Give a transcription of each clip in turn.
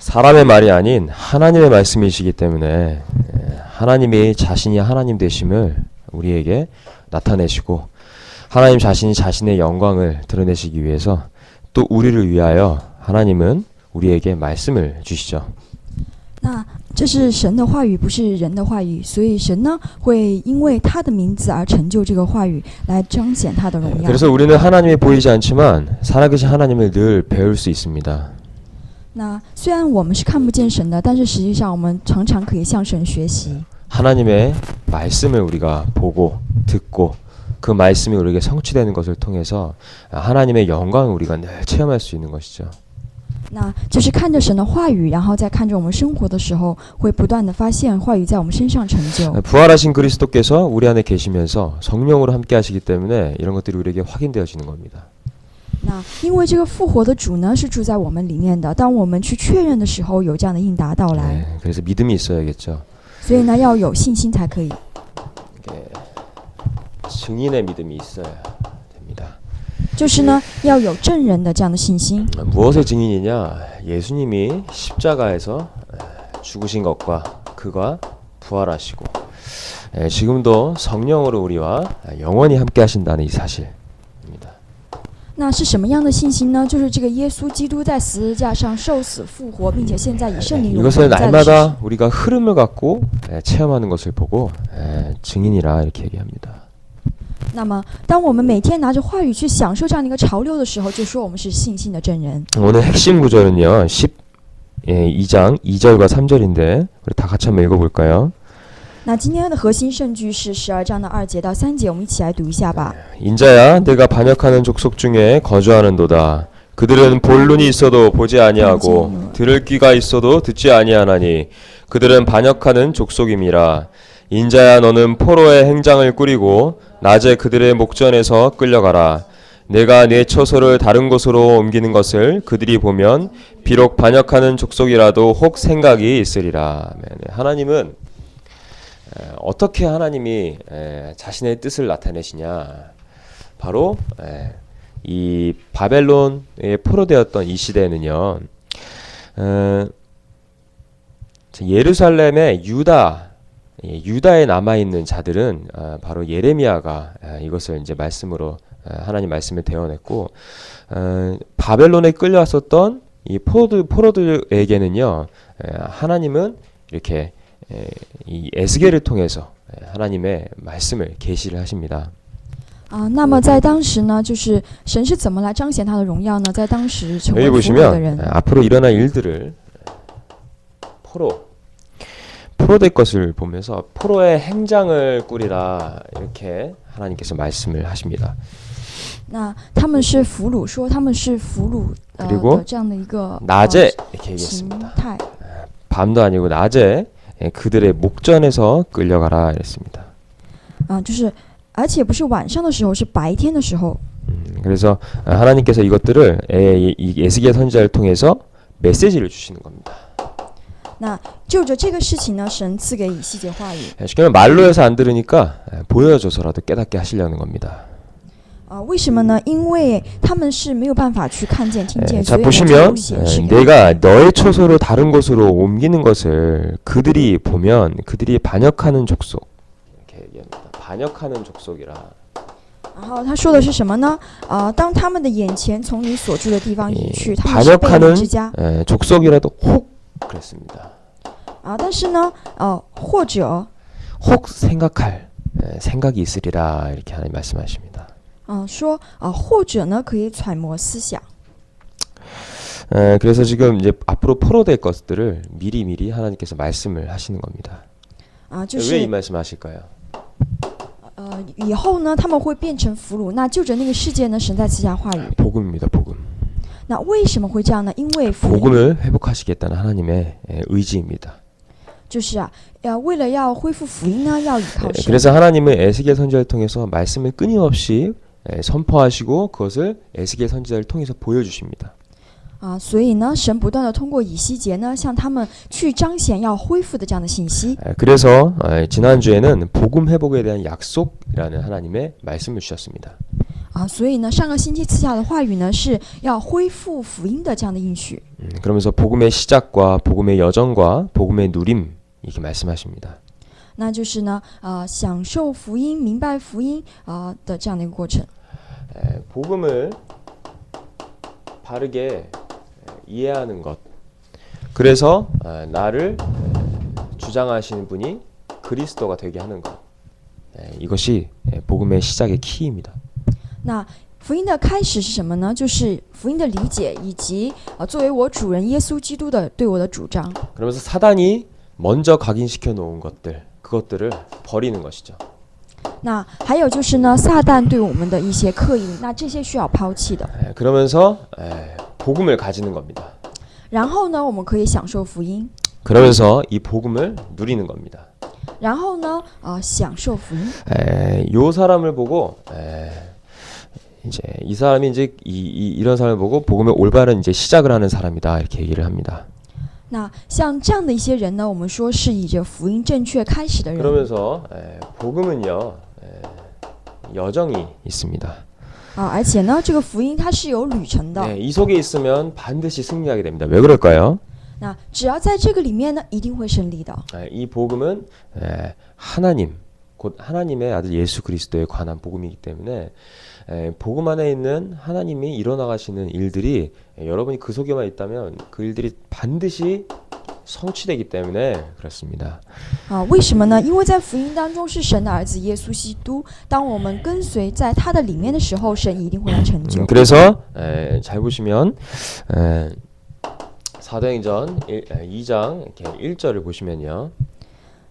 사람의 말이 아닌 하나님의 말씀이시기 때문에 하나님이 자신이 하나님 되심을 우리에게 나타내시고 하나님 자신이 자신의 영광을 드러내시기 위해서 또 우리를 위하여 하나님은 우리에게 말씀을 주시죠. 那这是神的话语，不是人的话语，所以神呢会因为他的名字而成就这个话语，来彰显他的荣耀。 그래서 우리는 하나님이 보이지 않지만 살아계신 하나님을 늘 배울 수 있습니다. 那虽然我们是看不见神的，但是实际上我们常常可以向神学习。 하나님의 말씀을 우리가 보고 듣고 그 말씀이 우리에게 성취되는 것을 통해서 하나님의 영광을 우리가 늘 체험할 수 있는 것이죠. 那就是看着神的话语，然后再看着我们生活的时候，会不断的发现话语在我们身上成就。 부활하신 그리스도께서 우리 안에 계시면서 성령으로 함께 하시기 때문에 이런 것들이 우리에게 확인되어지는 겁니다. 那因为这个复活的主呢是住在我们里面的，当我们去确认的时候，有这样的应答到来。 그래서 믿음이 있어야겠죠. 所以呢，要有信心才可以。 증인의 믿음이 있어야 됩니다. 就是呢，要有证人的这样的信心。 무엇의 증인이냐? 예수님이 십자가에서 죽으신 것과 그가 부활하시고 지금도 성령으로 우리와 영원히 함께 하신다는 이 사실입니다. 那是什么样的信心呢？就是这个耶稣基督在十字架上受死复活，并且现在以圣灵永恒 이것을 在的事实。 날마다 우리가 흐름을 갖고 체험하는 것을 보고 증인이라 이렇게 얘기합니다. 那么，当我们每天拿着话语去享受这样的一个潮流的时候，就说我们是信心的证人。 오늘 핵심 구절은요. 12장 2절과 3절인데 우리 다 같이 한번 읽어볼까요? 那今天的核心圣句是12章的2节到3节，我们一起来读一下吧。 인자야 내가 반역하는 족속 중에 거주하는도다. 그들은 볼 눈이 있어도 보지 아니하고 들을 귀가 있어도 듣지 아니하나니 그들은 반역하는 족속임이라. 인자야 너는 포로의 행장을 꾸리고 낮에 그들의 목전에서 끌려가라. 내가 내 처소를 다른 곳으로 옮기는 것을 그들이 보면 비록 반역하는 족속이라도 혹 생각이 있으리라. 하나님은 어떻게 하나님이 자신의 뜻을 나타내시냐? 바로 이 바벨론에 포로되었던 이 시대에는요. 예루살렘의 유다에 남아있는 자들은 바로 예레미야가 이것을 이제 말씀으로 하나님 말씀을 대언했고 바벨론에 끌려왔었던 이 포로들에게는요 하나님은 이렇게 이 에스겔을 통해서 하나님의 말씀을 계시를 하십니다. 那么在当时呢，就是神是怎么来彰显他的荣耀呢？在当时成为 여기 俘虏的人。 보시면 앞으로 일어날 일들을 포로될 것을 보면서 포로의 행장을 꾸리라 이렇게 하나님께서 말씀을 하십니다. 那他们是俘虏，说他们是俘虏的这样的一个 낮에 이렇게 形 얘기했습니다. 态。 밤도 아니고 낮에 그들의 목전에서 끌려가라 이랬습니다. 就是而且不是晚上的时候，是白天的时候。 그래서 하나님께서 이것들을 이 에스겔 선지자를 통해서 메시지를 주시는 겁니다. 那就着这个事情呢，神赐给以西结话语。 쉽게 말하면 말로 해서 안 들으니까 보여줘서라도 깨닫게 하시려는 겁니다. 为什么呢？因为他们是没有办法去看见、听见， 자 所以呢 보시면 就显示给。 내가 너의 처소를 다른 곳으로 옮기는 것을 그들이 보면 그들이 반역하는 족속 이렇게 얘기합니다. 반역하는 족속이라. 然后他说的是什么呢？当他们的眼前从你所住的地方移去，他们是悖逆之家。 족속이라도 혹 그랬습니다. 但是呢，或者 혹 생각할 생각이 있으리라 이렇게 하나님 말씀하십니다. 说或者呢可以揣摩思想。 그래서 지금 이제 앞으로 포로될 것들을 미리 하나님께서 말씀을 하시는 겁니다. 왜 이 말씀하실까요? 以后呢他们会变成俘虏，那就着那个世界呢，神在赐下话语。 복음입니다. 복음. 那为什么会这样呢？因为福音 복음을 회복하시겠다는 하나님의 의지입니다. 就是为了要恢复福音呢，要依靠神。 그래서 하나님은 에스겔 선지자를 통해서 말씀을 끊임없이 선포하시고 그것을 에스겔 선지자를 통해서 보여주십니다. 所以呢，神不断的通过以西结呢，向他们去彰显要恢复的这样的信息。 그래서 지난주에는 복음 회복에 대한 약속이라는 하나님의 말씀을 주셨습니다. 所以呢，上个星期赐下的话语呢，是要恢复福音的这样的应许。 그러면서 복음의 시작과 복음의 여정과 복음의 누림 이렇게 말씀하십니다. 那就是呢，享受福音、明白福音的这样的一个过程。 복음을 바르게 이해하는 것. 그래서 나를 주장하시는 분이 그리스도가 되게 하는 것. 이것이 복음의 시작의 키입니다. 那福音的开始是什么呢？就是福音的理解，以及作为我主人耶稣基督的对我的主张。 그러면서 사단이 먼저 각인시켜 놓은 것들, 그것들을 버리는 것이죠. 那还有就是呢，撒旦对我们的一些刻印，那这些需要抛弃的。 그러면서 복음을 가지는 겁니다. 然后呢，我们可以享受福音， 그러면서 이 복음을 누리는 겁니다. 然后呢，享受福音。 요 사람을 보고 이제 이 사람이 이제 이런 사람을 보고 복음의 올바른 이제 시작을 하는 사람이다 이렇게 얘기를 합니다. 那像这样的一些人呢，我们说是以着福音正确开始的人。 그러면서 복음은요 여정이 있습니다. 而且呢，这个福音它是有旅程的。 이 속에 있으면 반드시 승리하게 됩니다. 왜 그럴까요? 那只要在这个里面呢，一定会胜利的。 이 복음은 하나님 곧 하나님의 아들 예수 그리스도에 관한 복음이기 때문에 복음 안에 있는 하나님이 일어나가시는 일들이 여러분이 그 속에만 있다면 그 일들이 반드시 성취되기 때문에 그렇습니다. 为什么呢？因为在福音当中是神的儿子耶稣基督，当我们跟随在他的里面的时候，神一定会来成就。 그래서 잘 보시면 사도행전 2장 이렇게 1절을 보시면요.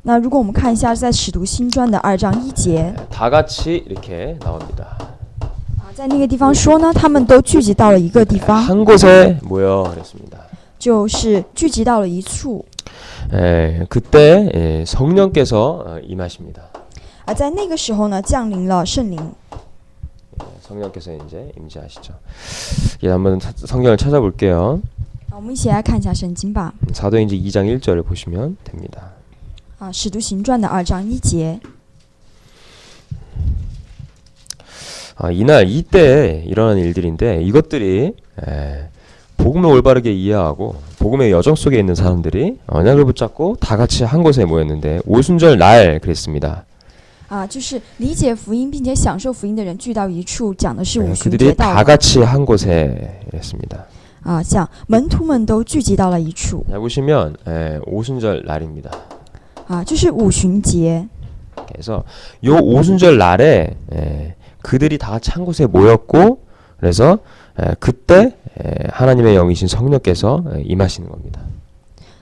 那如果我们看一下在使徒新传的2章1节， 다 같이 이렇게 나옵니다. 在那个地方说呢，他们都聚集到了一个地方， 한 곳에 모여 그랬습니다. 就是聚集到了一处。 그때 성령께서 임하십니다. 在那个时候呢，降临了圣灵。 성령께서 이제 임재하시죠. 예, 한번 성경을 찾아볼게요. 我们一起来看一下圣经吧。 사도행전 2장 1절을 보시면 됩니다. 使徒行传的2章1节。 이날 이때 일어난 일들인데 이것들이 복음을 올바르게 이해하고 복음의 여정 속에 있는 사람들이 언약을 붙잡고 다 같이 한 곳에 모였는데 오순절 날 그랬습니다. 就是理解福音并且享受福音的人聚到一处，讲的是五旬节 그들이 到 다 了。 같이 한 곳에 이랬습니다. 像门徒们都聚集到了一处。 자, 보시면 오순절 날입니다. 就是五旬节。 그래서 요 오순절 날에 그들이 다 같이 한 곳에 모였고 그래서 그때 하나님의 영이신 성령께서 임하시는 겁니다.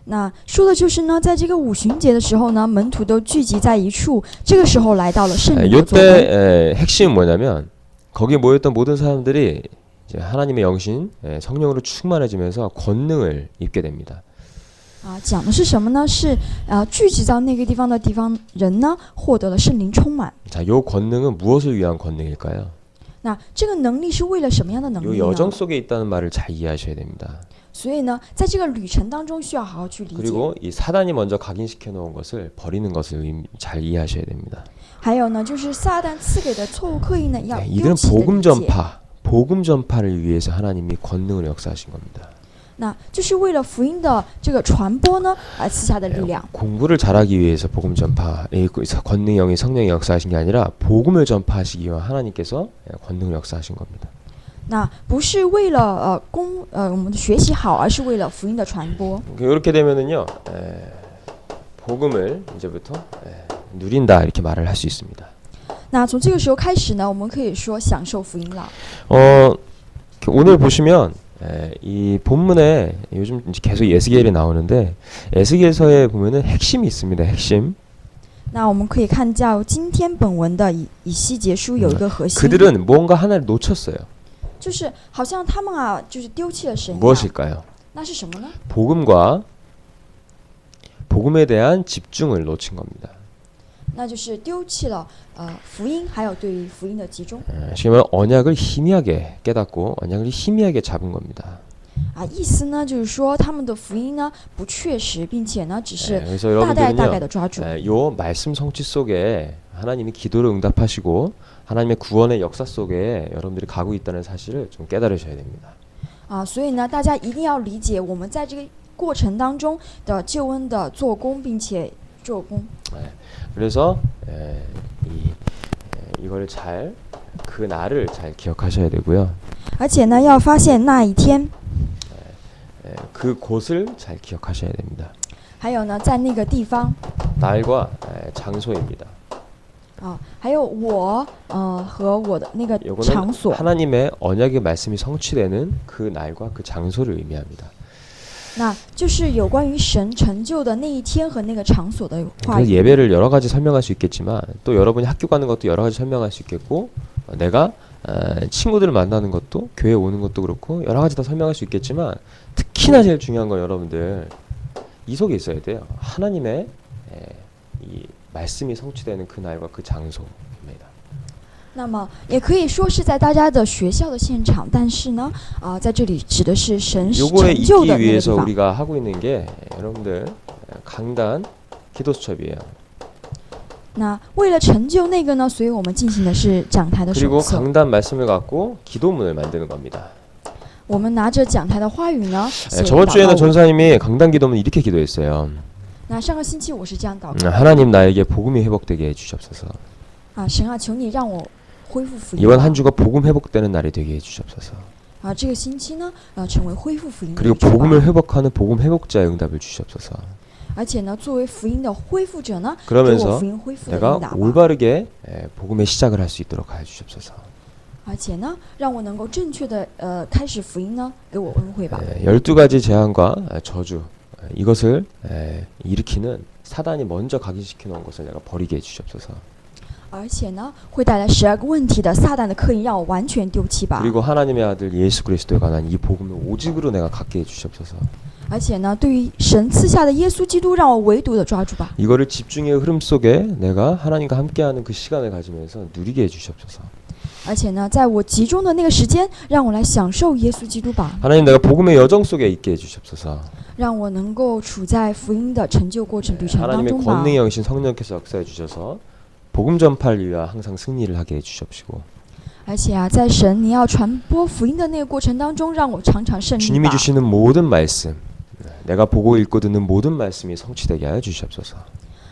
那说的就是呢，在这个五旬节的时候呢，门徒都聚集在一处，这个时候来到了圣灵的作工。 이때 핵심은 뭐냐면 거기에 모였던 모든 사람들이 이제 하나님의 영신 성령으로 충만해지면서 권능을 입게 됩니다. 讲的是什么呢？是聚集到那个地方的人呢，获得了圣灵充满。 자, 요 권능은 무엇을 위한 권능일까요? 那这个能力是为了什么样的能 요 力 여정 呢？ 속에 있다는 말을 잘 이해하셔야 됩니다. 所以呢，在这个旅程当中，需要好好去理解。 그리고 이 사단이 먼저 각인시켜 놓은 것을 버리는 것을 잘 이해하셔야 됩니다. 还有呢，就是撒旦赐给的错误刻印呢，要 이들은 丢弃的 복음 理解。 복음 전파를 위해서 하나님이 권능을 역사하신 겁니다. 那就是为了福音的这个传播呢，而赐下的力量。 공부를 잘하기 위해서 복음 전파, 권능 영이 성령이 역사하신 게 아니라 복음을 전파하시기 위해 하나님께서 권능을 역사하신 겁니다. 那不是为了我们的学习好，而是为了福音的传播。 이렇게 되면은요, 복음을 이제부터 누린다 이렇게 말을 할 수 있습니다. 那从这个时候开始呢，我们可以说享受福音了。 오늘 보시면 이 본문에 요즘 이제 계속 에스겔이 나오는데 에스겔서에 보면은 핵심이 있습니다. 핵심. 那我们可以看到今天本文的以西结书有一个核心， 그들은 뭔가 하나를 놓쳤어요. 就是好像他们就是丢弃了神一样。 무엇일까요? 那是什么呢？ 복음과 복음에 대한 집중을 놓친 겁니다. 那就是丢弃了福音，还有对于福音的集中。 지금 말하면 언약을 희미하게 깨닫고 언약을 희미하게 잡은 겁니다. 意思呢就是说他们的福音呢不确实，并且呢只是 그래서 大概 여러분들은요, 的抓住。 요 말씀 성취 속에 하나님이 기도를 응답하시고 하나님의 구원의 역사 속에 여러분들이 가고 있다는 사실을 좀 깨달으셔야 됩니다. 所以呢，大家一定要理解我们在这个过程当中的救恩的做工，并且做工。 그래서 이걸 그 날을 잘 기억하셔야 되고요. 而且呢，要发现那一天， 그 곳을 잘 기억하셔야 됩니다. 还有呢，在那个地方， 날과 장소입니다. 还有我和我的那个 이거는 场所。 하나님의 언약의 말씀이 성취되는 그 날과 그 장소를 의미합니다. 那就是有关于神成就的那一天和那个场所的话 그래서 语。 예배를 여러 가지 설명할 수 있겠지만 또 여러분이 학교 가는 것도 여러 가지 설명할 수 있겠고 내가 친구들을 만나는 것도 교회 오는 것도 그렇고 여러 가지 다 설명할 수 있겠지만 특히나 제일 중요한 건 여러분들 이 속에 있어야 돼요. 하나님의 이 말씀이 성취되는 그 날과 그 장소입니다. 那么也可以说是在大家的学校的现场，但是呢，在这里指的是神 요거에 成就 있기 的那个地 위해서 方。 우리가 하고 있는 게 여러분들 강단 기도 수첩이에요. 那为了成就那个呢，所以我们进行的是讲台的手 그리고 册。 강단 말씀을 갖고 기도문을 만드는 겁니다. 我们拿着讲台的话语呢，写 저번 祷告 주에는 文。 전사님이 강단 기도문 이렇게 기도했어요. 那上个星期我是这样祷告。 하나님 나에게 복음이 회복되게 해주시옵소서. 神啊，求你让我恢复福音 이번 吧。 한 주가 복음 회복되는 날이 되게 해주시옵소서. 这个星期呢，成为恢复福音的 그리고 一周吧。 복음을 회복하는 복음 회복자의 응답을 주시옵소서. 而且呢，作为福音的恢复者呢，给 그러면서 我福音恢复的 내가 引导吧。 올바르게 복음의 시작을 할 수 있도록 하여 주시옵소서. 而且呢，让我能够正确的开始福音呢，给我恩惠吧。 12가지 재앙과 저주 이것을 일으키는 사단이 먼저 각인시켜 놓은 것을 내가 버리게 해 주시옵소서. 而且呢，会带来12个问题的撒旦的刻印，让我完全丢弃吧。 그리고 하나님의 아들 예수 그리스도에 관한 이 복음을 오직으로 내가 갖게 해 주시옵소서. 而且呢，对于神赐下的耶稣基督，让我唯独的抓住吧。 이거를 집중의 흐름 속에 내가 하나님과 함께하는 그 시간을 가지면서 누리게 해 주시옵소서. 而且呢，在我集中的那个时间，让我来享受耶稣基督吧， 하나님 내가 복음의 여정 속에 있게 해 주시옵소서. 让我能够处在福音的成就过程旅程当 하나님의 中吧。 권능의 영신 성령께서 역사해 주셔서 복음 전파를 위하여 항상 승리를 하게 해 주시옵시고 而且在神你要传播福音的那个过程当中，让我常常胜利 주님이 吧。 주시는 모든 말씀 내가 보고 읽고 듣는 모든 말씀이 성취되게 하여 주시옵소서.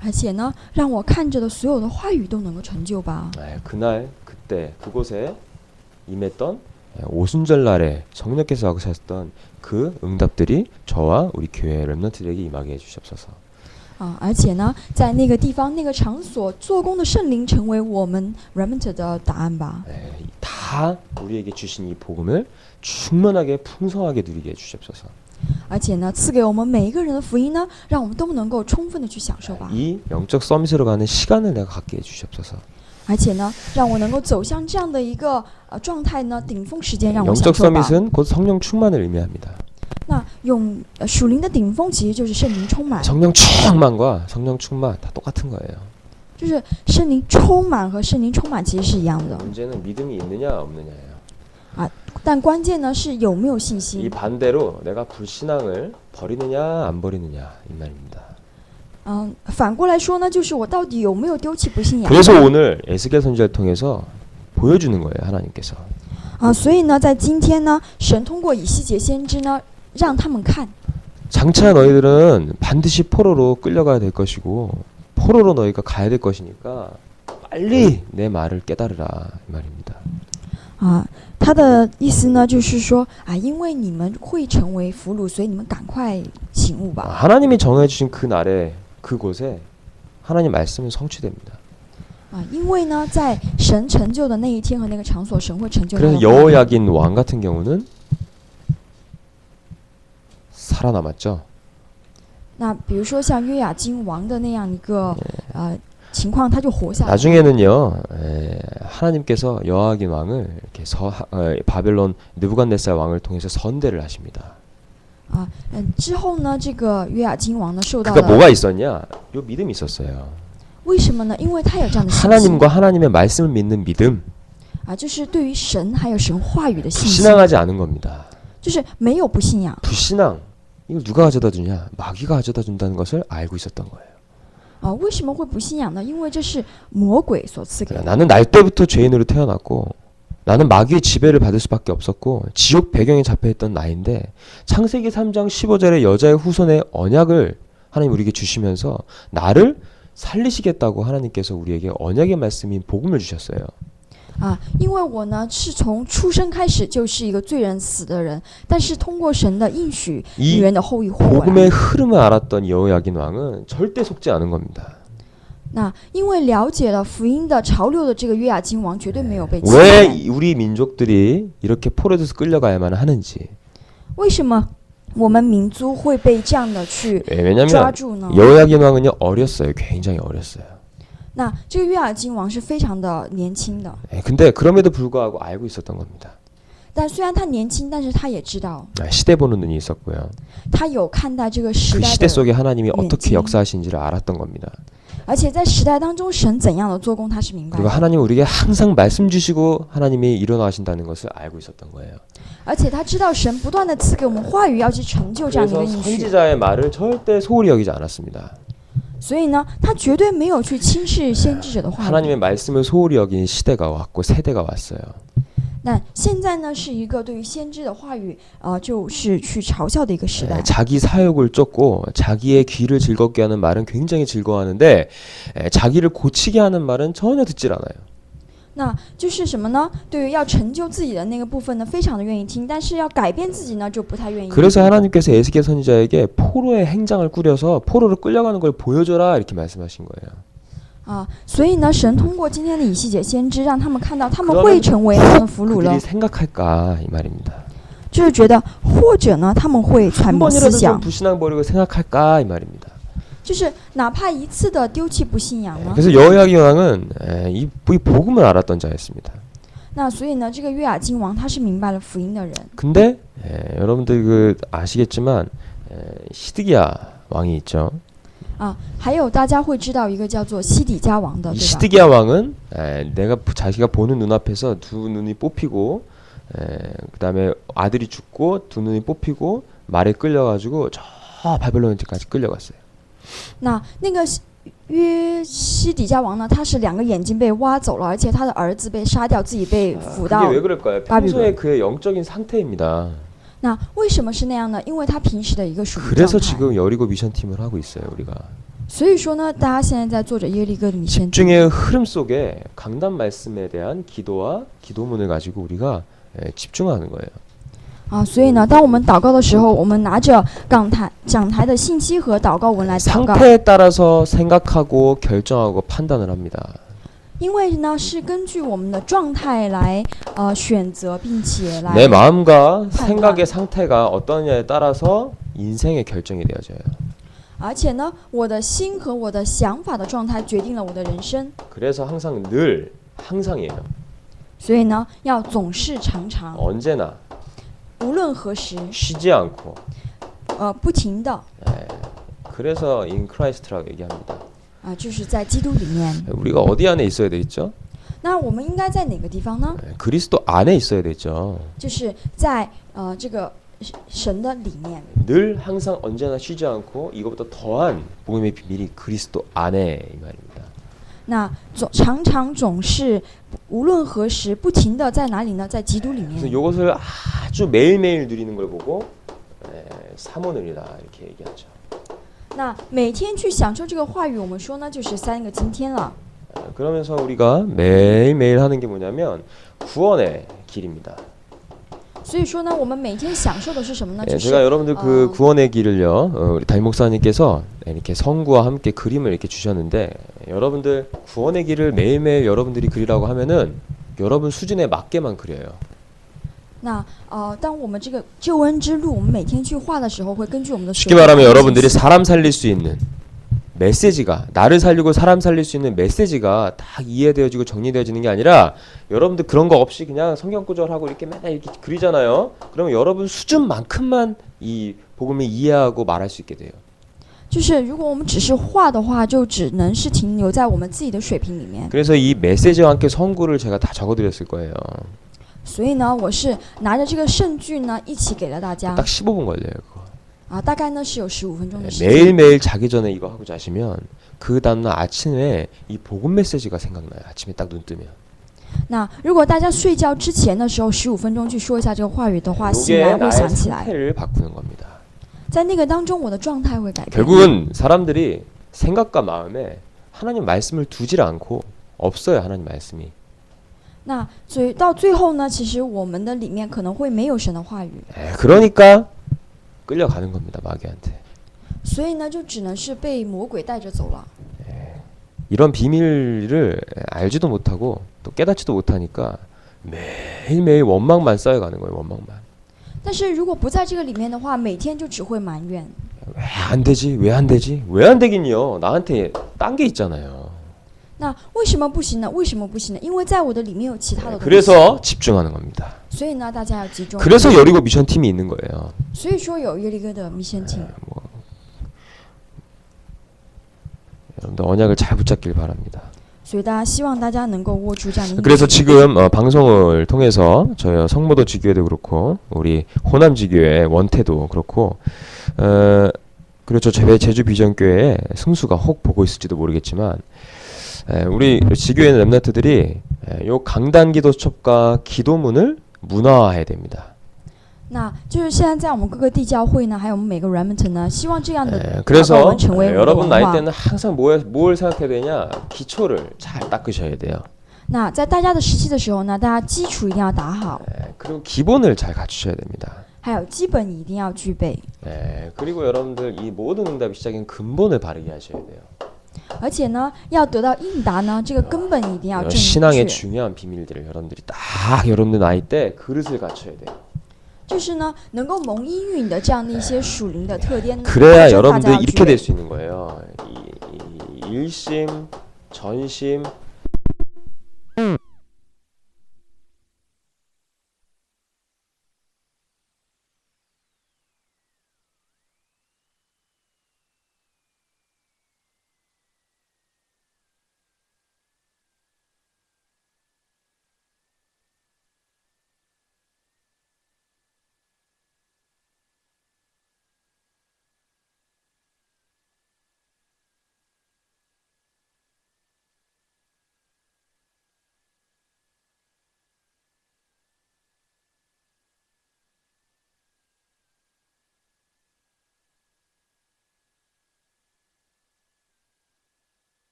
而且呢，让我看着的所有的话语都能够成就吧。 그날 그때 그곳에 임했던 오순절 날에 성령께서 하셨던 그 응답들이 저와 우리 교회 렘넌트들에게 임하게 해 주시옵소서. 而且呢，在那个地方、那个场所做工的圣灵，成为我们 remnant 的答案吧。 다 우리에게 주신 이 복음을 충만하게 풍성하게 누리게 해 주시옵소서. 而且呢，赐给我们每一个人的福音呢，让我们都能够充分的去享受吧。 이 영적 서밋으로 가는 시간을 내가 갖게 해 주시옵소서. 而且呢，让我能够走向这样的一个状态呢，顶峰时间让我 영적 享受吧。 서밋은 곧 성령 충만을 의미합니다. 那用属灵的顶峰，其实就是圣灵充满， 성령 충만과 성령 충만 다 똑같은 거예요. 就是圣灵充满和圣灵充满其实是一样的。 문제는 믿음이 있느냐 없느냐예요. 但关键呢是有没有信 이 心。 반대로 내가 불신앙을 버리느냐 안 버리느냐 이 말입니다. 反过来说呢，就是我到底有没有丢弃不信仰。 그래서 오늘 에스겔 선지자를 통해서 보여주는 거예요. 하나님께서. 所以呢，在今天呢，神通过以西结先知呢，让他们看， 장차 너희들은 반드시 포로로 끌려가야 될 것이고 포로로 너희가 가야 될 것이니까 빨리 내 말을 깨달으라 이 말입니다. 他的意思呢，就是说因为你们会成为俘虏，所以你们赶快醒悟吧。 하나님이 정해주신 그 날에 그곳에 하나님 말씀은 성취됩니다. 因为呢，在神成就的那一天和那个场所，神会成就他 그래서 的话语。 여호야긴 왕 같은 경우는 살아남았죠. 那比如说像约雅金王的那样一个情况，他就活下来了。 나중에는요, 하나님께서 여호야긴 왕을 이렇게 바벨론 느부갓네살 왕을 통해서 선대를 하십니다. 之后呢，这个约雅金王呢受到 그러니까 了 뭐가 있었냐? 요 믿음이 있었어요. 为什么呢？因为他有这样的信心 하나님과 하나님의 말씀을 믿는 믿음, 就是对于神还有神话语的信心， 불신앙하지 않은 겁니다. 就是没有不信仰。 불신앙, 이걸 누가 가져다 주냐? 마귀가 가져다 준다는 것을 알고 있었던 거예요. 为什么会不信仰呢？因为这是魔鬼所赐给的。 나는 날 때부터 죄인으로 태어났고 나는 마귀의 지배를 받을 수밖에 없었고 지옥 배경에 잡혀있던 나인데 창세기 3장 15절에 여자의 후손의 언약을 하나님 우리에게 주시면서 나를 살리시겠다고 하나님께서 우리에게 언약의 말씀인 복음을 주셨어요. 因为我呢是从出生开始就是一个罪人死的人，但是通过神的应许，女人的后裔活过来。 복음의 흐름을 알았던 여호야긴 왕은 절대 속지 않은 겁니다. 那因为了解了福音的潮流的这个约雅斤王绝对没有被欺骗。 왜 우리 민족들이 이렇게 포로돼서 끌려가야만 하는지. 为什么我们民族会被这样的去 왜냐면 抓住呢？ 여호야긴 왕은요 어렸어요. 굉장히 어렸어요. 那这个约雅斤王是非常的年轻的， 근데 그럼에도 불구하고 알고 있었던 겁니다. 但虽然他年轻，但是他也知道， 시대 보는 눈이 있었고요. 他有看待这个时 그 代 시대 的， 속에 하나님이 어떻게 왠지. 역사하신지를 알았던 겁니다. 而且在时代当中神怎样的做工他是明白 그리고 的， 하나님 우리에게 항상 말씀 주시고 하나님이 일어나신다는 것을 알고 있었던 거예요. 而且他知道神不断的赐给我们话语，要去成就这样的一 그래서 个应许。 선지자의 말을 절대 소홀히 여기지 않았습니다. 所以呢，他绝对没有去轻视先知者的话语。 하나님의 말씀을 소홀히 여긴 시대가 왔고 세대가 왔어요. 那现在呢，是一个对于先知的话语，就是去嘲笑的一个时代。 자기 사욕을 쫓고 자기의 귀를 즐겁게 하는 말은 굉장히 즐거워하는데 자기를 고치게 하는 말은 전혀 듣질 않아요. 那就是什么呢？对于要成就自己的那个部分呢，非常的愿意听，但是要改变自己呢，就不太愿意。 그래서 하나님께서 에스겔 선지자에게 포로의 행장을 꾸려서 포로로 끌려가는 걸 보여줘라 이렇게 말씀하신 거예요. 所以呢，神通过今天的以西结先知，让他们看到他们会成为他们俘虏了 그들이 ， 생각할까 이 말입니다. 就是觉得或者呢，他们会揣 한 摩思 번이라도 좀 想， 불신앙 버리고 생각할까 이 말입니다. 就是哪怕一次的丢弃不信仰呢。 그래서 여호야긴 왕은 이 복음을 알았던 자였습니다. 那所以呢，这个约雅斤王他是明白了福音的人。 근데 여러분들 그 아시겠지만 시드기야 왕이 있죠. 还有大家会知道一个叫做西底家王的， 이 对吧？ 시드기야 왕은 내가 자기가 보는 눈앞에서 두 눈이 뽑히고 그다음에 아들이 죽고 두 눈이 뽑히고 말에 끌려가지고 저 바벨론까지 끌려갔어요. 那个西底家王呢，他是两个眼睛被挖走了，而且他的儿子被杀掉，自己被俘到 그게 왜 그럴까요? 평소에 그의 영적인 상태입니다. 那为什么是那样呢？因为他平时的一个属灵状 그래서 态。 지금 여리고 미션 팀을 하고 있어요, 우리가. 所以说呢，大家现在在做着耶利哥的米先知 집중의 흐름 속에 강단 말씀에 대한 기도와 기도문을 가지고 우리가 집중하는 거예요. 所以呢，当我们祷告的时候，我们拿着讲台的信息和祷告文来祷告， 상태에 따라서 생각하고 결정하고 판단을 합니다. 因为呢是根据我们的状态来选择，并且来 내 마음과 판단. 생각의 상태가 어떠냐에 따라서 인생의 결정이 되어져요. 而且呢，我的心和我的想法的状态决定了我的人生。 그래서 항상 늘 항상이에요. 所以呢，要总是常常， 언제나 无论何时， 쉬지 않고. 不停的 그래서 in Christ라고 얘기합니다. 就是在基督里面。 우리가 어디 안에 있어야 되겠죠? 那我们应该在哪个地方呢？ 그리스도 안에 있어야 되죠. 就是在这个神的里面。 늘 항상 언제나 쉬지 않고 이것보다 더한 복음의 비밀이 그리스도 안에 이 말입니다. 那常常总是无论何时不停的在哪里呢？在基督里 그래서 面。 이것을 아주 매일매일 누리는 걸 보고 사모늘이다 이렇게 얘기하죠. 那每天去享受这个话语，我们说呢，就是3个今天了。 그러면서 우리가 매일매일 하는 게 뭐냐면 구원의 길입니다. 所以说呢，我们每天享受的是什么呢？就是 제가 여러분들 그 구원의 길을요, 우리 담임 목사님께서 이렇게 성구와 함께 그림을 이렇게 주셨는데 여러분들 구원의 길을 매일매일 여러분들이 그리라고 하면은 여러분 수준에 맞게만 그려요. 那当我们这个救恩之路，我们每天去画的时候，会根据我们的 쉽게 말하면 여러분들이 사람 살릴 수 있는 메시지가 나를 살리고 사람 살릴 수 있는 메시지가 딱 이해되어지고 정리되어지는 게 아니라 여러분들 그런 거 없이 그냥 성경 구절하고 이렇게 맨날 이렇게 그리잖아요. 그러면 여러분 수준만큼만 이 복음을 이해하고 말할 수 있게 돼요. 就是如果我们只是画的话，就只能是停留在我们自己的水平里面。 그래서 이 메시지와 함께 성구를 제가 다 적어드렸을 거예요. 所以呢，我是拿着这个圣句呢，一起给了大家 딱 15분 걸려요. 그거. 啊，大概呢是有15分钟的时间。 매일매일 자기 전에 이거 하고 자시면 그 다음날 아침에 이 복음 메시지가 생각나요. 아침에 딱 눈 뜨면. 那如果大家睡觉之前的时候15分钟去说一下这个话语的话，醒 이게 来会 나의 想起来， 상태를 바꾸는 겁니다. 在那个当中我的状态会改变。 결국은 사람들이 생각과 마음에 하나님 말씀을 두질 않고 없어요. 하나님 말씀이. 那所以到最后呢，其实我们的里面可能会没有神的话语， 그러니까 끌려가는 겁니다. 마귀한테. 所以呢就只能是被魔鬼带着走了。 이런 비밀을 알지도 못하고 또 깨닫지도 못하니까 매일매일 원망만 쌓여가는 거예요. 원망만. 但是如果不在这个里面的话，每天就只会埋怨。 왜 안 되지? 왜 안 되지? 왜 안 되긴요? 나한테 딴 게 있잖아요. 那为什么不行呢？为什么不行呢？因为在我的里面有其他的东西。 그래서 집중하는 겁니다. 所以呢，大家要集中。 그래서 여리고 미션 팀이 있는 거예요. 所以说有耶利哥的密线厅。 여러분들 언약을 잘 붙잡길 바랍니다. 所以希望大家能够握住这样的。 그래서 지금 방송을 통해서 저희 성모도 지교회도 그렇고 우리 호남 지교회 원태도 그렇고 그리고 저 제주 비전교회 승수가 혹 보고 있을지도 모르겠지만 우리 지교회 렘넌트들이 요 강단기도첩과 기도문을 문화화해야 됩니다. 那就是现在在我们各个地教会呢，还有我们每个 remnant 呢，希望这样的祷告 그래서 文成为我们的 여러분 文 나이 化。 때는 항상 뭘 생각해야 되냐? 기초를 잘 닦으셔야 돼요. 那在大家的时期的时候呢，大家基础一定要打好， 그리고 기본을 잘 갖추셔야 됩니다. 还有基本一定要具备。 그리고 여러분들 이 모든 응답이 시작인 근본을 바르게 하셔야 돼요. 而且呢，要得到应答呢，这个根本一定要正 신앙의 确。 중요한 비밀들을 여러분들이 딱 여러분들 나이 때 그릇을 갖춰야 돼요. 就是呢，能够蒙应允的这样的一些属灵的特点， 그래야 大家 여러분들 要具 이렇게 备 될 수 있는 거예요. 이 일심, 전심.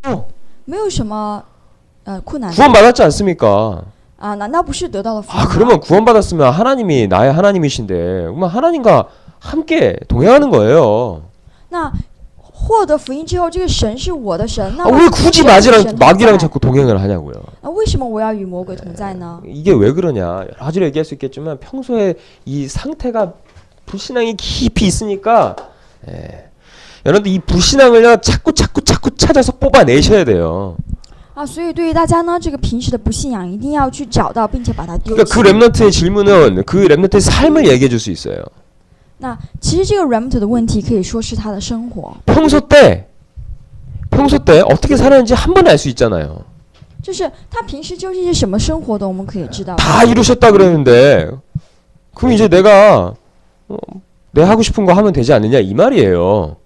어, 没有什么困难的 구원받았지 않습니까? 啊，难道不是得到了福音 아 吗？ 그러면 구원받았으면 하나님이 나의 하나님이신데 그러면 하나님과 함께 동행하는 거예요. 那获得福音之后，这个神是我的神，那 아, 么 왜 我 굳이 跟神 마귀랑 同 마귀랑 在 자꾸 동행을 하냐고요. 那为什么我要与魔鬼同在呢？ 이게 왜 그러냐? 여러 가지로 얘기할 수 있겠지만 평소에 이 상태가 불신앙이 깊이 있으니까 여러분들 이 불신앙을요 자꾸 찾아서 뽑아내셔야 돼요. 啊，所以对于大家呢，这个平时的不信仰一定要去找到，并且把它丢 그러니까 弃 그 。 렘넌트의 질문은 그 렘넌트의 삶을 얘기해 줄 수 있어요. 那其实这个 remnant 的问题可以说是他的生活， 평소 때 어떻게 살았는지 한 번에 알 수 있잖아요. 就是他平时究竟是什么生活的，我们可以知道。 다 이루셨다 그러는데 그럼 이제 내가 내 하고 싶은 거 하면 되지 않느냐 이 말이에요.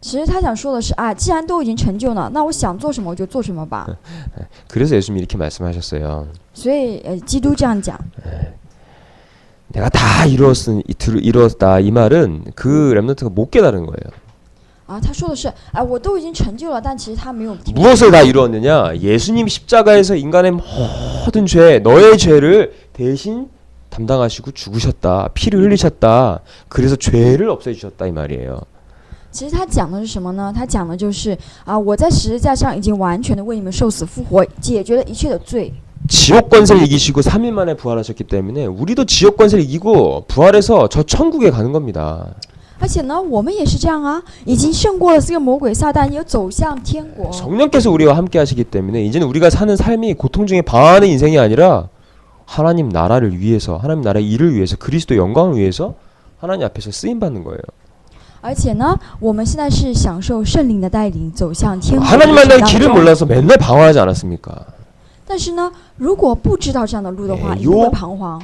其实他想说的是啊，既然都已经成就了，那我想做什么我就做什么吧。 그래서 예수님이 이렇게 말씀하셨어요. 所以基督这样讲， 내가 다 이루었다 이 말은 그 렘넌트가 못 깨달은 거예요. 啊，他说的是，哎，我都已经成就了，但其实他没有。 무엇을 다 이루었느냐? 예수님 십자가에서 인간의 모든 죄, 너의 죄를 대신 담당하시고 죽으셨다. 피를 흘리셨다. 그래서 죄를 없애주셨다 이 말이에요. 其实他讲的是什么呢？他讲的就是啊，我在十字架上已经完全的为你们受死复活，解决了一切的罪。 지옥 권세를 이기시고 3일 만에 부활하셨기 때문에 우리도 지옥 권세를 이기고 부활해서 저 천국에 가는 겁니다. 而且呢，我们也是这样啊，已经胜过了这个魔鬼撒旦，也走向天国。 성령께서 우리와 함께 하시기 때문에 이제는 우리가 사는 삶이 고통 중에 방황하는 인생이 아니라 하나님 나라를 위해서, 하나님 나라의 일을 위해서, 그리스도 영광을 위해서 하나님 앞에서 쓰임 받는 거예요. 而且呢，我们现在是享受圣灵的带领，走向天国的 하나님 路程 만날 当 길을 中。 몰라서 맨날 방황하지 않았습니까? 但是呢，如果不知道这样的路的话， 예 一定会彷徨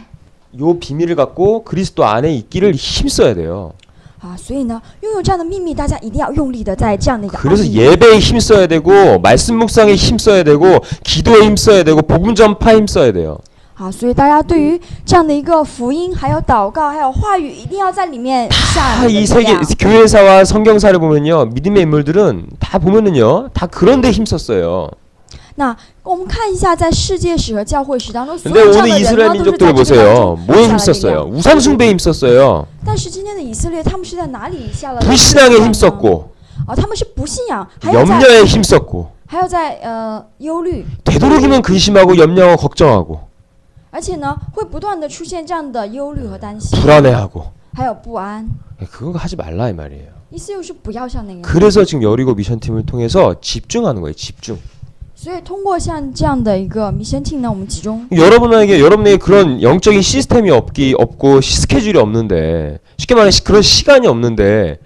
요 비밀을 갖고 그리스도 안에 있기를 힘써야 돼요. 啊。所以呢，拥有这样的秘密，大家一定要用力的在这样的一个奥 그래서 秘 예배에 힘써야 되고 말씀 묵상에 힘써야 되고 기도에 힘써야 되고 복음 전파에 힘써야 돼요. 啊。所以大家对于这样的一个福音，还有祷告，还有话语，一定要在里面下 다 你的 이 力 세계 量。 교회사와 성경사를 보면요, 믿음의 인물들은 다 보면은요, 다 그런데 힘썼어요. 那我们看一下，在世界史和教会史当中，所 근데 有这样 오늘 的人 이스라엘 呢，都是 민족들 在这个当 보세요. 中 뭐에 下了力量 힘썼어요? 우상 숭배에 힘썼어요. 但是今天的以色列，他们是在哪里下了 불신앙에 力量呢？ 힘썼고 啊，他们是不信仰，还有在 염려에 힘썼고 忧虑， 되도록이면 근심하고 염려하고 걱정하고 而且呢，会不断的出现这样的忧虑和担心， 불안해하고 还有不安。 그거 하지 말라 이 말이에요. 意思就是不要像那个样。 그래서 지금 여리고 미션팀을 통해서 집중하는 거예요. 집중. 所以通过像这样的一个 mission team 呢，我们集中。 여러분에게 그런 영적인 시스템이 없고 스케줄이 없는데 쉽게 말해 그런 시간이 없는데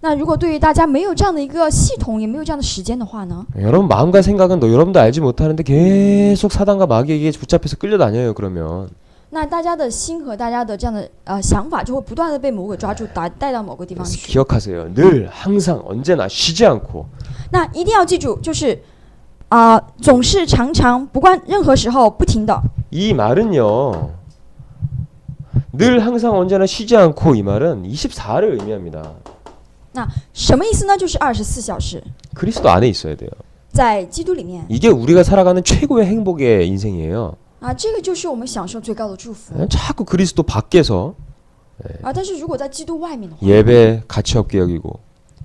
那如果对于大家没有这样的一个系统，也没有这样的时间的话呢？ 여러분 마음과 생각은 여러분도 알지 못하는데 계속 사단과 마귀에게 붙잡혀서 끌려다녀요. 그러면 那大家的心和大家的这样的想法，就会不断的被魔鬼抓住，带到某个地方 그래서 去。 기억하세요. 늘 항상 언제나 쉬지 않고 那一定要记住，就是总是常常不管任何时候不停的。 이 말은요. 늘 항상 언제나 쉬지 않고 이 말은 24를 의미합니다. 那什么意思呢？就是24小时 그리스도 안에 있어야 돼요. 在基督里面 이게 우리가 살아가는 최고의 행복의 인생이에요. 啊，这个就是我们享受最高的祝福 자꾸 그리스도 밖에서 啊。但是如果在基督外面的话， 예배 가치 없게 여기고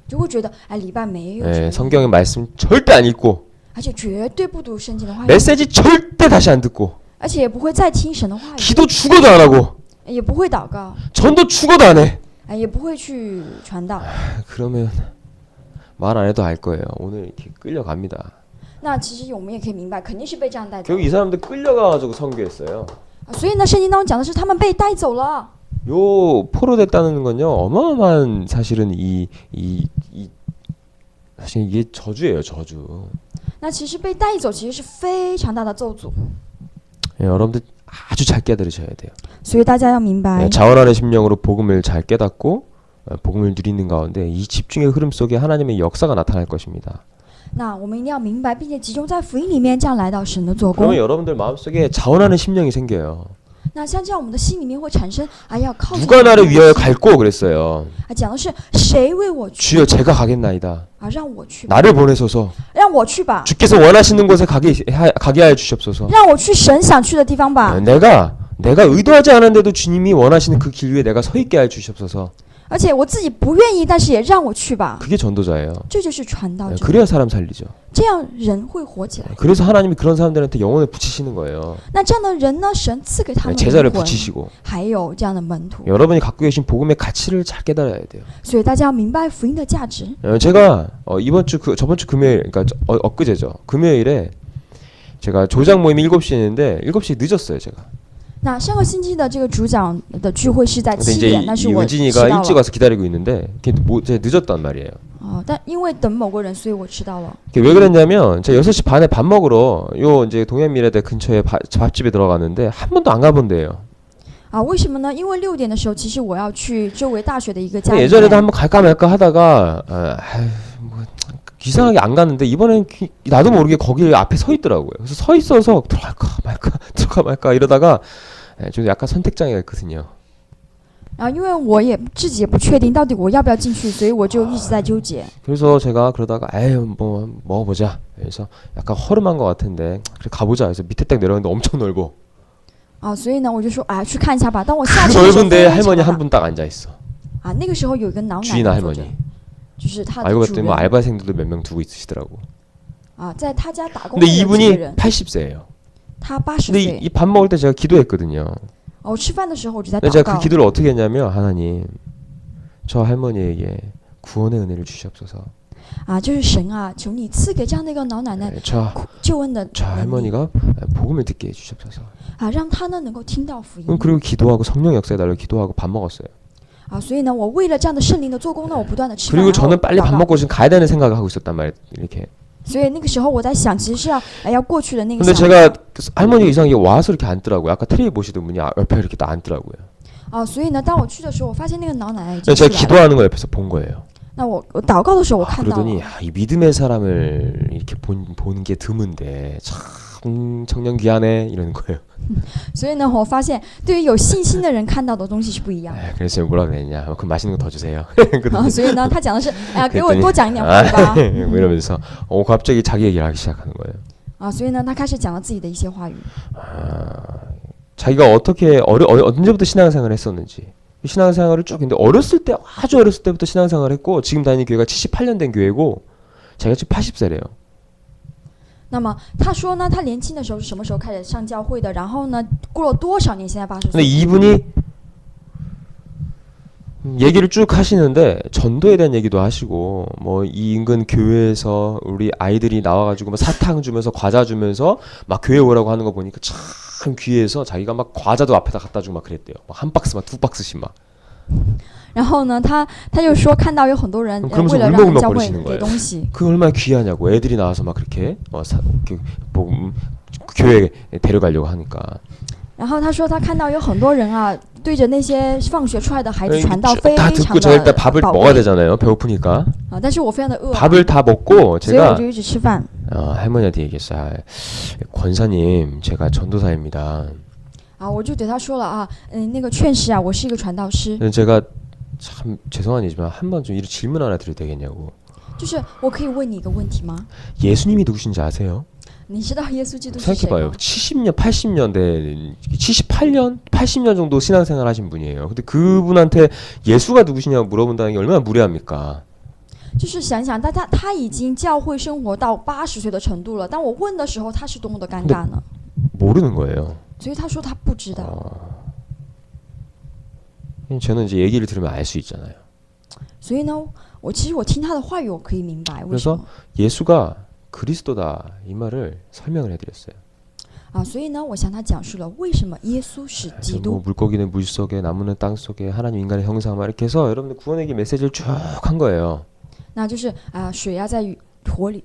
就会觉得哎，礼拜没有什么意义 성경의 말씀 절대 안 읽고 而且绝对不读圣经的话语， 메시지 절대 다시 안 듣고 而且也不会再听神的话语， 기도 죽어도 안 하고 也不会祷告， 전도 죽어도 안 해. 也不会去传道。 그러면 말 안 해도 알 거예요. 오늘 이렇게 끌려갑니다. 那其实我们也可以明白，肯定是被这样带走 결국 이 사람들 끌려가가지고 선교했어요. 所以呢，圣经当中讲的是他们被带走了。 요 포로됐다는 건요 어마어마한 사실은 사실 이게 저주예요. 저주. 那其实被带走其实是非常大的咒诅， 여러분들 아주 잘 깨달으셔야 돼요. 所以大家要明白。 자원하는 심령으로 복음을 잘 깨닫고 복음을 누리는 가운데 이 집중의 흐름 속에 하나님의 역사가 나타날 것입니다. 那我们一定要明白，并且集中在福音里面，这样来到神的做工 그러면 。 여러분들 마음속에 자원하는 심령이 생겨요. 那像这样，我们的心里面会产生要靠近 누가 神的 나를 心 위하여 갈고 그랬어요. 讲的是谁为我去 주여 제가 가겠나이다. 让我去吧， 나를 보내소서. 让我去吧， 주께서 원하시는 곳에 가게 하여 주시옵소서. 让我去神想去的地方吧。 내가 의도하지 않았는데도 주님이 원하시는 그 길 위에 내가 서 있게 하여 주시옵소서. 而且我自己不愿意，但是也让我去吧。 그게 전도자예요. 这就是传道者， 그래야 사람 살리죠. 这样人会活起来。 그래서 하나님이 그런 사람들한테 영혼을 붙이시는 거예요. 那这样的人呢，神赐给他们 제자를 灵魂， 붙이시고 还有这样的门徒。 여러분이 갖고 계신 복음의 가치를 잘 깨달아야 돼요. 所以大家要明白福音的价值。 제가 저번 주 금요일 그러니까 엊그제죠. 금요일에 제가 조장 모임이 7시에 했는데 7시 늦었어요, 제가. 那上个星期的这个主讲的聚会是在 근데 7 이제 点，但是我迟 은진이가 到 일찍 了。 와서 기다리고 있는데 제가 늦었단 말이에요. 但因为等某个人，所以我迟到了。 왜 그랬냐면 제가 6시 반에 밥 먹으러 이제 동해미래대 근처에 밥집에 들어갔는데 한 번도 안 가본 데예요. 啊，为什么呢？因为6点的时候，其实我要去周围大学的一个家里 예전에도 面 한번 갈까 말까 하다가 뭐 이상하게 안 갔는데 이번엔 나도 모르게 거기 앞에 서 있더라고요. 그래서 서 있어서 들어갈까 말까 들어갈까 말까 이러다가 좀 약간 선택장애가 있거든요. 然后因为我也自己也不确定到底我要不要进去，所以我就一直在纠结。 그래서 제가 그러다가 에이 뭐 먹어보자. 그래서 약간 허름한 것 같은데 그래 가보자. 그래서 밑에 딱 내려갔는데 엄청 넓어. 啊，所以呢，我就说，哎，去看一下吧。当我 그 下车的时候， 넓은데 非常 할머니 大 한 분 딱 앉아 있어. 啊，那个时候有一个老奶 주인아 奶坐着， 할머니. 就是他的 알고 主 봤더니 뭐 人 알바생들도 몇 명 두고 있으시더라고. 啊，在他家打工 근데 的有几个 이분이 人， 80세예요. 他80 근데 岁。 이 밥 먹을 때 제가 기도했거든요. 我吃饭的时候我就在 근데 祷 제가 그 告， 기도를 어떻게 했냐면 하나님 저 할머니에게 구원의 은혜를 주시옵소서. 啊，就是神啊，求你赐给这样的一个老奶奶 저 救恩的 저 能力 할머니가 복음을 듣게 해주시옵소서. 啊，让她呢能够听到福音 그리고 기도하고 성령 역사해달라고 기도하고 밥 먹었어요. 啊，所以呢，我为了这样的圣灵的做工呢，我不断的吃饭， 그리고 然后 저는 빨리 祷 밥 告 먹고 지금 가야 되는 생각을 하고 있었단 말이에요. 이렇게. 所以那个时候我在想，其实是要过去的那个 근데 想 제가 法 할머니가 이상하게 와서 이렇게 앉더라고요. 아까 텔레비 보시던 분이 옆에 이렇게 딱 앉더라고요. 啊，所以呢，当我去的时候，我发现那个老奶奶已 그래서 经 제가 出来了。 기도하는 걸 옆에서 본 거예요. 那我祷告的时候，我看到 그러더니 了， 이 믿음의 사람을 이렇게 보는 게 드문데 참 청년 귀하네 이러는 거예요. 所以呢，我发现对于有信心的人看到的东西是不一样的。 그래서 뭐라 그랬냐? 그럼 맛있는 거 더 주세요. 啊，所以呢，他讲的是，哎呀，给我 그랬더니 多讲一点话吧。 뭐 이러면서 갑자기 자기 얘기를 하기 시작하는 거예요. 啊，所以呢，他开始讲了自己的一些话语。 자기가 어떻게 언제부터 신앙생활을 했었는지 신앙생활을 쭉 근데 어렸을 때 아주 어렸을 때부터 신앙생활을 했고 지금 다니는 교회가 78년 된 교회고 자기가 지금 80세래요. 那么他说呢，他年轻的时候是什么时候开始上教会的？然后呢，过了多少年，现在80 근데 岁。 이분이 얘기를 쭉 하시는데 전도에 대한 얘기도 하시고 뭐 이 인근 교회에서 우리 아이들이 나와가지고 막 사탕 주면서 과자 주면서 막 교회 오라고 하는 거 보니까 참 귀해서 자기가 막 과자도 앞에다 갖다 주고 막 그랬대요. 막 한 박스 막 두 박스씩 막. 然后呢，他就说看到有很多人 그러면서 为了让人教会 울먹울먹거리시는 给 거예요. 东西 그 얼마나 귀하냐고 애들이 나와서 막 그렇게 교회에 데려가려고 하니까. 然后他说他看到有很多人啊，对着那些放学出来的孩子传道， 다 非常 듣고 제가 일단 的 밥을 宝 먹어야 贵 되잖아요. 배고프니까. 啊。但是我非常的饿啊， 밥을 다 먹고 所以我 제가 就一直吃饭 할머니한테 얘기했어요. 권사님, 제가 전도사입니다. 啊。我就对他说了啊，那个劝师啊，我是一个传道师， 제가 참 죄송한 일이지만 한번 좀 이런 질문 하나 드려도 되겠냐고. 就是我可以问你一个问题吗？ 예수님이 누구신지 아세요? 你知道耶稣基督是谁 생각해봐요. 吗？ 70년, 80년대, 78년, 80년 정도 신앙생활 하신 분이에요. 근데 그분한테 예수가 누구시냐고 물어본다는 게 얼마나 무례합니까? 就是想想，他已经教会生活到80岁的程度了，当我问的时候，他是多么的尴尬呢？ 모르는 거예요. 所以他说他不知道。 저는 이제 얘기를 들으면 알 수 있잖아요. 所以呢，其实我听他的话语，我可以明白为什 그래서 么 예수가 그리스도다 이 말을 설명을 해드렸어요. 啊。所以呢，我向他讲述了为什么耶稣是基 뭐 督 물고기는 물 속에, 나무는 땅 속에, 하나님 인간의 형상 막 이렇게 해서 여러분들 구원에게 메시지를 쭉 한 거예요. 那就是啊，水啊在火里，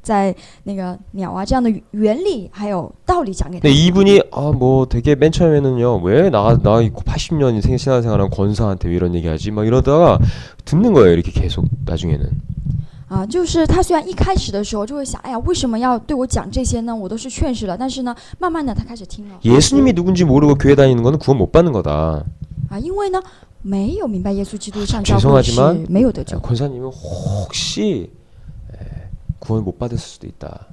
在那个鸟啊这样的原理还有道理讲给他 근데 。 이분이 뭐 되게 맨 처음에는요 왜 나 80년 신앙생활한 권사한테 왜 이런 얘기하지 막 이러다가 듣는 거예요 이렇게 계속 나중에는. 啊，就是他虽然一开始的时候就会想，哎呀，为什么要对我讲这些呢？我都是劝示了，但是呢，慢慢的他开始听了。 예수님이 누군지 모르고 교회 다니는 거는 구원 못 받는 거다. 啊，因为呢，没有明白耶稣基督上教会 죄송하지만 是没有得救， 권사님은 혹시 구원 못 받았을 수도 있다.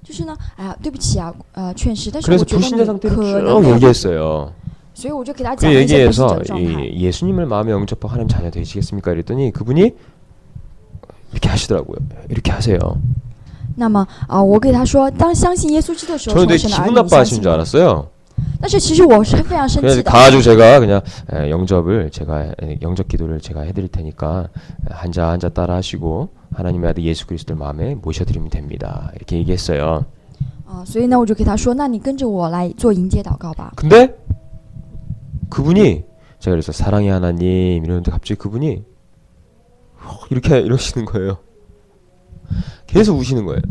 就是呢，哎呀，对不起啊，劝示，但是我 그래서 觉得 불신자 你 상태를 可 쭉 能没有， 얘기했어요. 所以我就给他 그 讲了一些不信 얘기해서 者的状态。 예수님을 마음에 영접하고 하나님 자녀 되시겠습니까? 이랬더니 그분이 이렇게 하시더라고요. 이렇게 하세요. 那么啊，我给他说，当相信耶稣基督的时候， 저는 成为 되게 神的儿 기분 女，相 나빠하시는 信 줄 吗？ 알았어요. 但是其实我是非常生 그래서 气的。 가가지고 제가 그냥 영접을 제가 영접 기도를 제가 해드릴 테니까 한자 한자 따라 하시고 하나님의 아들 예수 그리스도를 마음에 모셔드리면 됩니다. 이렇게 얘기했어요. 啊，所以呢，我就给他说，那你跟着我来做迎接祷告吧。 근데 그분이 제가 그래서 사랑의 하나님 이러는데 갑자기 그분이 이렇게 이러시는 거예요. 계속 우시는 거예요.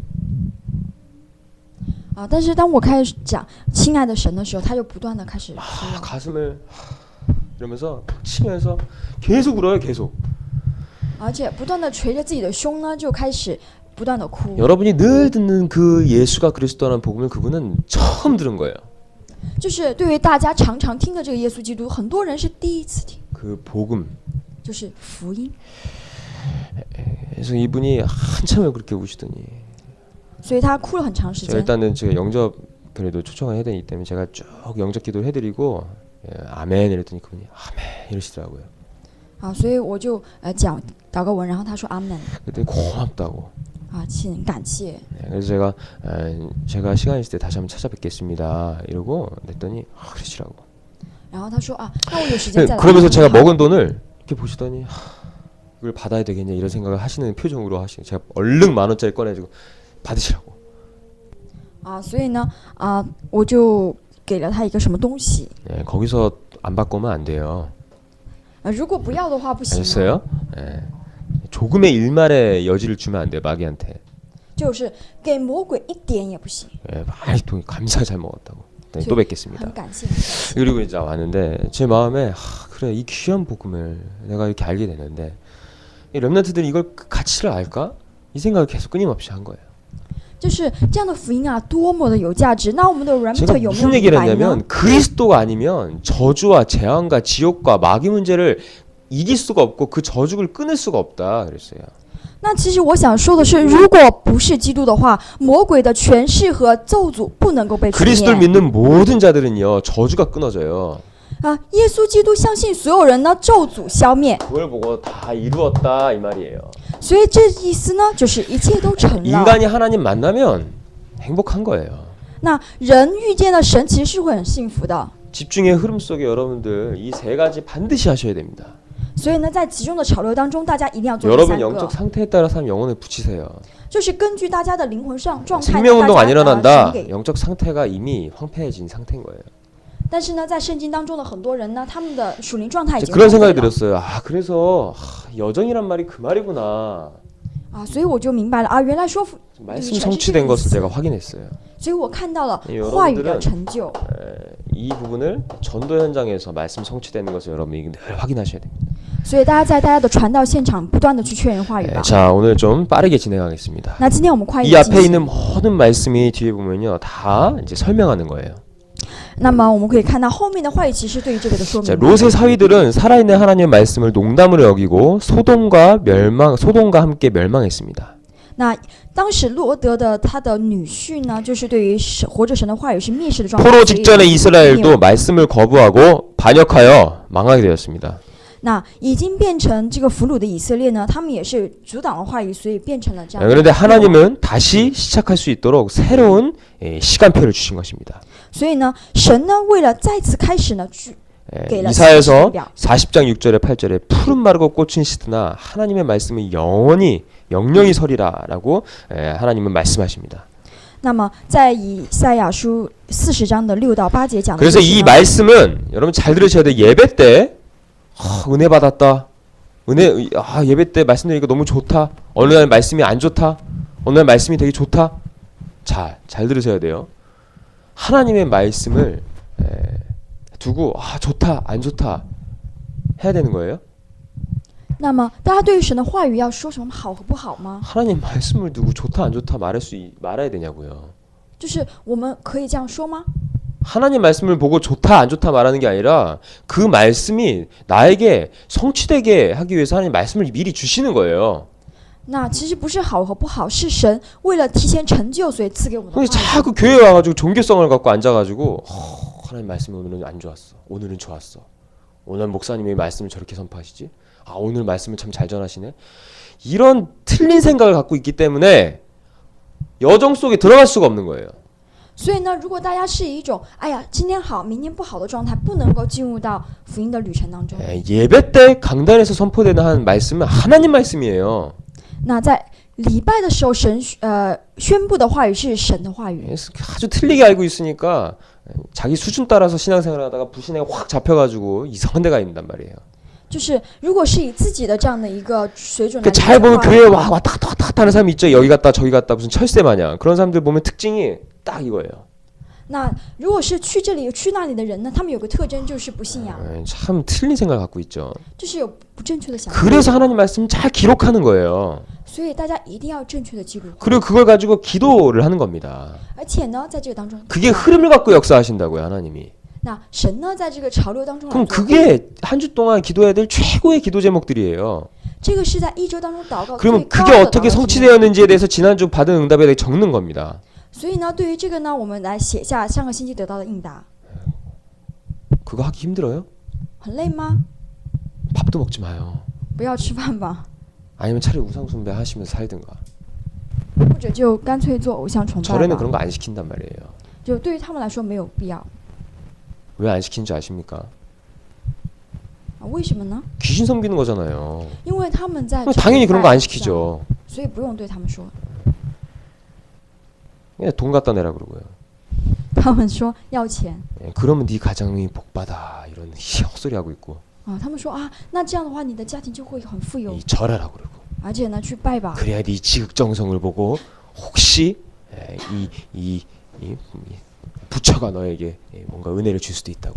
但是当我开始讲亲爱的神的时候，他就不断的开始哭了。 가슴을 이러면서 치면서 계속 울어요. 계속. 而且不断的捶着自己的胸呢，就开始不断的哭。 여러분이 늘 듣는 그 예수가 그리스도라는 복음을 그분은 처음 들은 거예요. 就是对于大家常常听的这个耶稣基督，很多人是第一次听， 그 복음. 就是福音。 그래서 이분이 한참을 그렇게 우시더니 所以他哭了很长时 제가 间。 일단은 제가 영접 그래도 초청을 해야 되기 때문에 제가 쭉 영접 기도를 해드리고 아멘 이랬더니 그분이 아멘 이러시더라고요. 所以我就讲祷告文，然后他说阿门。 그랬더니 고맙다고. 请感谢。 그래서 제가 시간 있을 때 다시 한번 찾아뵙겠습니다 이러고 냈더니 그러시라고. 然后他说那我有时间再来。 그러면서 제가 먹은 돈을 이렇게 보시더니 이걸 받아야 되겠냐 이런 생각을 하시는 표정으로 하시고 제가 얼른 10,000원짜리 꺼내주고 받으시라고. 所以呢我就给了他一个什么东西。 거기서 안 받고 오면 안 돼요. 如果不要的话不行。 아셨어요? 조금의 일말의 여지를 주면 안 돼요. 마귀한테. 就是给魔鬼一点也不行。 많이 돈 감사히 잘 먹었다고. 또 뵙겠습니다. 很感谢。很感谢。 그리고 이제 왔는데 제 마음에 그래 이 귀한 복음을 내가 이렇게 알게 됐는데 이 렘넌트들이 이걸 가치를 알까? 이 생각을 계속 끊임없이 한 거예요. 就是这样的福音多么的有价值。那我们的 제가 remnant 有没有 무슨 明 얘기를 白呢？ 했냐면 그리스도가 아니면 저주와 재앙과 지옥과 마귀 문제를 이길 수가 없고 그 저주를 끊을 수가 없다 그랬어요. 那其实我想说的是，如果不是基督的话，魔鬼的权势和咒诅不能够被除 그리스도를 灭。 믿는 모든 자들은요 저주가 끊어져요. 耶稣基督相信所有人呢，咒诅消灭。 그걸 보고 다 이루었다 이 말이에요. 所以这意思呢，就是一切都成了。 인간이 하나님 만나면 행복한 거예요. 那人遇见了神，其实是会很幸福的。 집중의 흐름 속에 여러분들 이 세 가지 반드시 하셔야 됩니다. 所以呢，在集中的潮流当中，大家一定要做这 여러분 三个 영적 ， 상태에 따라서 영혼을 붙이세요. 就是根据大家的灵魂上状态， 생명운동 안 大家 일어난다. 神给。 영적 상태가 이미 황폐해진 상태인 거예요. 但是呢，在圣经当中的很多人呢，他们的属灵状态已经 그런 荒废 생각이 了 들었어요. 그래서 여정이란 말이 그 말이구나. 所以我就明白了原来说 말씀 旅程是这个 성취된 意 것을 思。 제가 확인했어요. 所以我看到了 예 话语的 여러분들은 成就。 이 부분을 전도 현장에서 말씀 성취되는 것을 여러분이 늘 확인하셔야 됩니다. 所以大家在大家的传道现场不断的去确认话语吧。 자, 오늘 좀 빠르게 진행하겠습니다. 那今天我们快一 이 点 앞에 进 있는 行。 모든 말씀이 뒤에 보면요 다 이제 설명하는 거예요. 那么我们可以看到后面的话语其实对于这个的说 자, 明。 롯의 사위들은 살아있는 하나님의 말씀을 농담으로 여기고 소돔과 함께 멸망했습니다. 那当时罗德的他的女婿呢，就是对于活着神的话语是蔑视的状态。 포로 所以 직전에 이스라엘도 말씀을 거부하고 반역하여 망하게 되었습니다. 那已经变成这个俘虏的以色列呢，他们也是阻挡了话语，所以变成了这样的。 그런데 하나님은 다시 시작할 수 있도록 새로운 시간표를 주신 것입니다. 所以呢，神呢为了再次开始呢，给了 이사야서 表。 40장 6절에 8절에 푸른 마르고 꽃은 시드나 하나님의 말씀은 영영이 서리라라고 하나님은 말씀하십니다. 那么在以赛亚书40章的6到8节讲的。 그래서 이 말씀은 여러분 잘 들으셔야 돼요. 예배 때 은혜 받았다. 예배 때 말씀 드리니까 너무 좋다. 어느 날 말씀이 안 좋다. 어느 날 말씀이 되게 좋다. 잘 들으셔야 돼요. 하나님의 말씀을 두고 좋다 안 좋다 해야 되는 거예요. 那么大家对于神的话语要说什么好和不好吗？ 하나님 말씀을 두고 좋다 안 좋다 말아야 되냐고요. 就是我们可以这样说吗？ 하나님 말씀을 보고 좋다 안 좋다 말하는 게 아니라 그 말씀이 나에게 성취되게 하기 위해서 하나님 말씀을 미리 주시는 거예요. 那其实不是好和不好，是神为了提前成就，所以赐给我们的话 근데 语。 자꾸 교회에 와가지고 종교성을 갖고 앉아가지고 하나님 말씀이 오늘은 안 좋았어. 오늘은 좋았어. 오늘 목사님이 말씀을 저렇게 선포하시지? 오늘 말씀을 참 잘 전하시네. 이런 틀린 생각을 갖고 있기 때문에 여정 속에 들어갈 수가 없는 거예요. 所以呢，如果大家是以一种今天好，明天不好的状态，不能够进入到福音的旅程当中。 예배 때 강단에서 선포되는 한 말씀은 하나님 말씀이에요. 那在礼拜的时候，神宣布的话语是神的话语。 아주 틀리게 알고 있으니까 자기 수준 따라서 신앙생활을 하다가 불신에 확 잡혀가지고 이상한 데 가 있단 말이에요. 就是如果是以自己的这样的一个水准来 잘 보면 교회에 왔다 갔다 하는 사람이 있죠. 여기 갔다 저기 갔다 무슨 철새 마냥. 그런 사람들 보면 특징이 딱 이거예요. 那如果是去这里去那里的人呢，他们有个特征就是不信仰， 참 틀린 생각을 갖고 있죠. 就是有不正确的想法。 그래서 하나님 말씀 잘 기록하는 거예요. 所以大家一定要正确的记录， 그리고 그걸 가지고 기도를 하는 겁니다. 而且呢，在这个当中， 그게 흐름을 갖고 역사하신다고요, 하나님이. 那神呢，在这个潮流当中来 그럼 做， 그게 한 주 동안 기도해야 될 최고의 기도 제목들이에요. 这个是在一周当中祷告最 그러면 高 그게 的祷 어떻게 告题目。 성취되었는지에 대해서 지난주 받은 응답에 대해 적는 겁니다. 所以呢，对于这个呢，我们来写下上个星期得到的应答。 그거 하기 힘들어요? 很累吗？ 밥도 먹지 마요. 不要吃饭吧， 아니면 차라리 우상숭배 하시면서 살든가. 或者就干脆做偶像崇拜 절에는 吧。 그런 거 안 시킨단 말이에요. 就对于他们来说没有必要 왜 안 시키는지 아십니까? 啊？为什么呢？ 귀신 섬기는 거잖아요. 因为他们在 그럼 당연히 그런 거 안 崇拜偶像 시키죠. 所以不用对他们说。 그냥 돈 갖다 내라 그러고요. 他们说要钱 예, 그러면 네 가정이 복받아 이런 헛소리 하고 있고 啊，他们说啊，那这样的话你的家庭就会很富有， 이 절하라 그러고 而且呢去拜吧， 그래야 네 지극정성을 보고 혹시 이 부처가 너에게 뭔가 은혜를 줄 수도 있다고.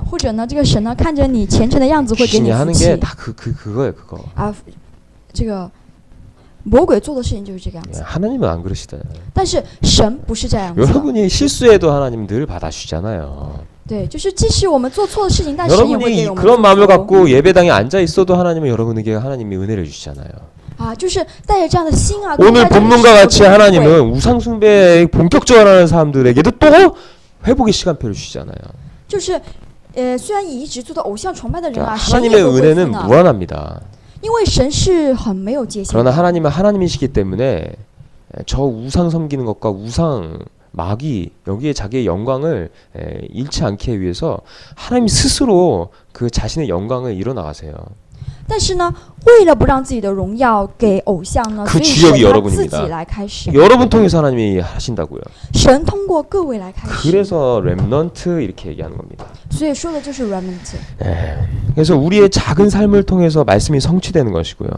或者呢这个神呢看着你虔诚的样子会给 귀신이 你福 하는 气 게 다 그거예요 그거. 啊，这个魔鬼做的事情就是这个样 예, 子， 하나님은 안 그러시다. 但是神不是这样子的。 여러분이 실수해도 하나님 늘 받아주시잖아요. 对，就是即使我们做错的事情，但神也会 여러분이 给我们 그런 마음을 祝福 갖고 예배당에 앉아 있어도 하나님은 여러분에게 하나님이 은혜를 주시잖아요. 啊，就是带着这样的心啊。 오늘 在这里 본문과 是 같이 有恩惠 하나님은 우상숭배에 본격적으로 하는 사람들에게도 또 회복의 시간표를 주시잖아요. 就是虽然一直做的偶像崇拜的人 그러니까 啊，神也 하나님의 会恢复 은혜는 呢， 무한합니다. 因为神是很没有界限 그러나 的。 하나님은 하나님이시기 때문에 저 우상 섬기는 것과 우상 마귀 여기에 자기의 영광을 잃지 않게 위해서 하나님 스스로 그 자신의 영광을 일어나가세요. 但是呢，为了不让自己的荣耀给偶像呢， 그 所以 주역이 神他 여러분입니다. 自己来开始， 여러분 통해서 하나님이 하신다고요. 神通过各位来开始， 그래서 렘넌트 이렇게 얘기하는 겁니다. 所以说的就是 remnant。 그래서 우리의 작은 삶을 통해서 말씀이 성취되는 것이고요.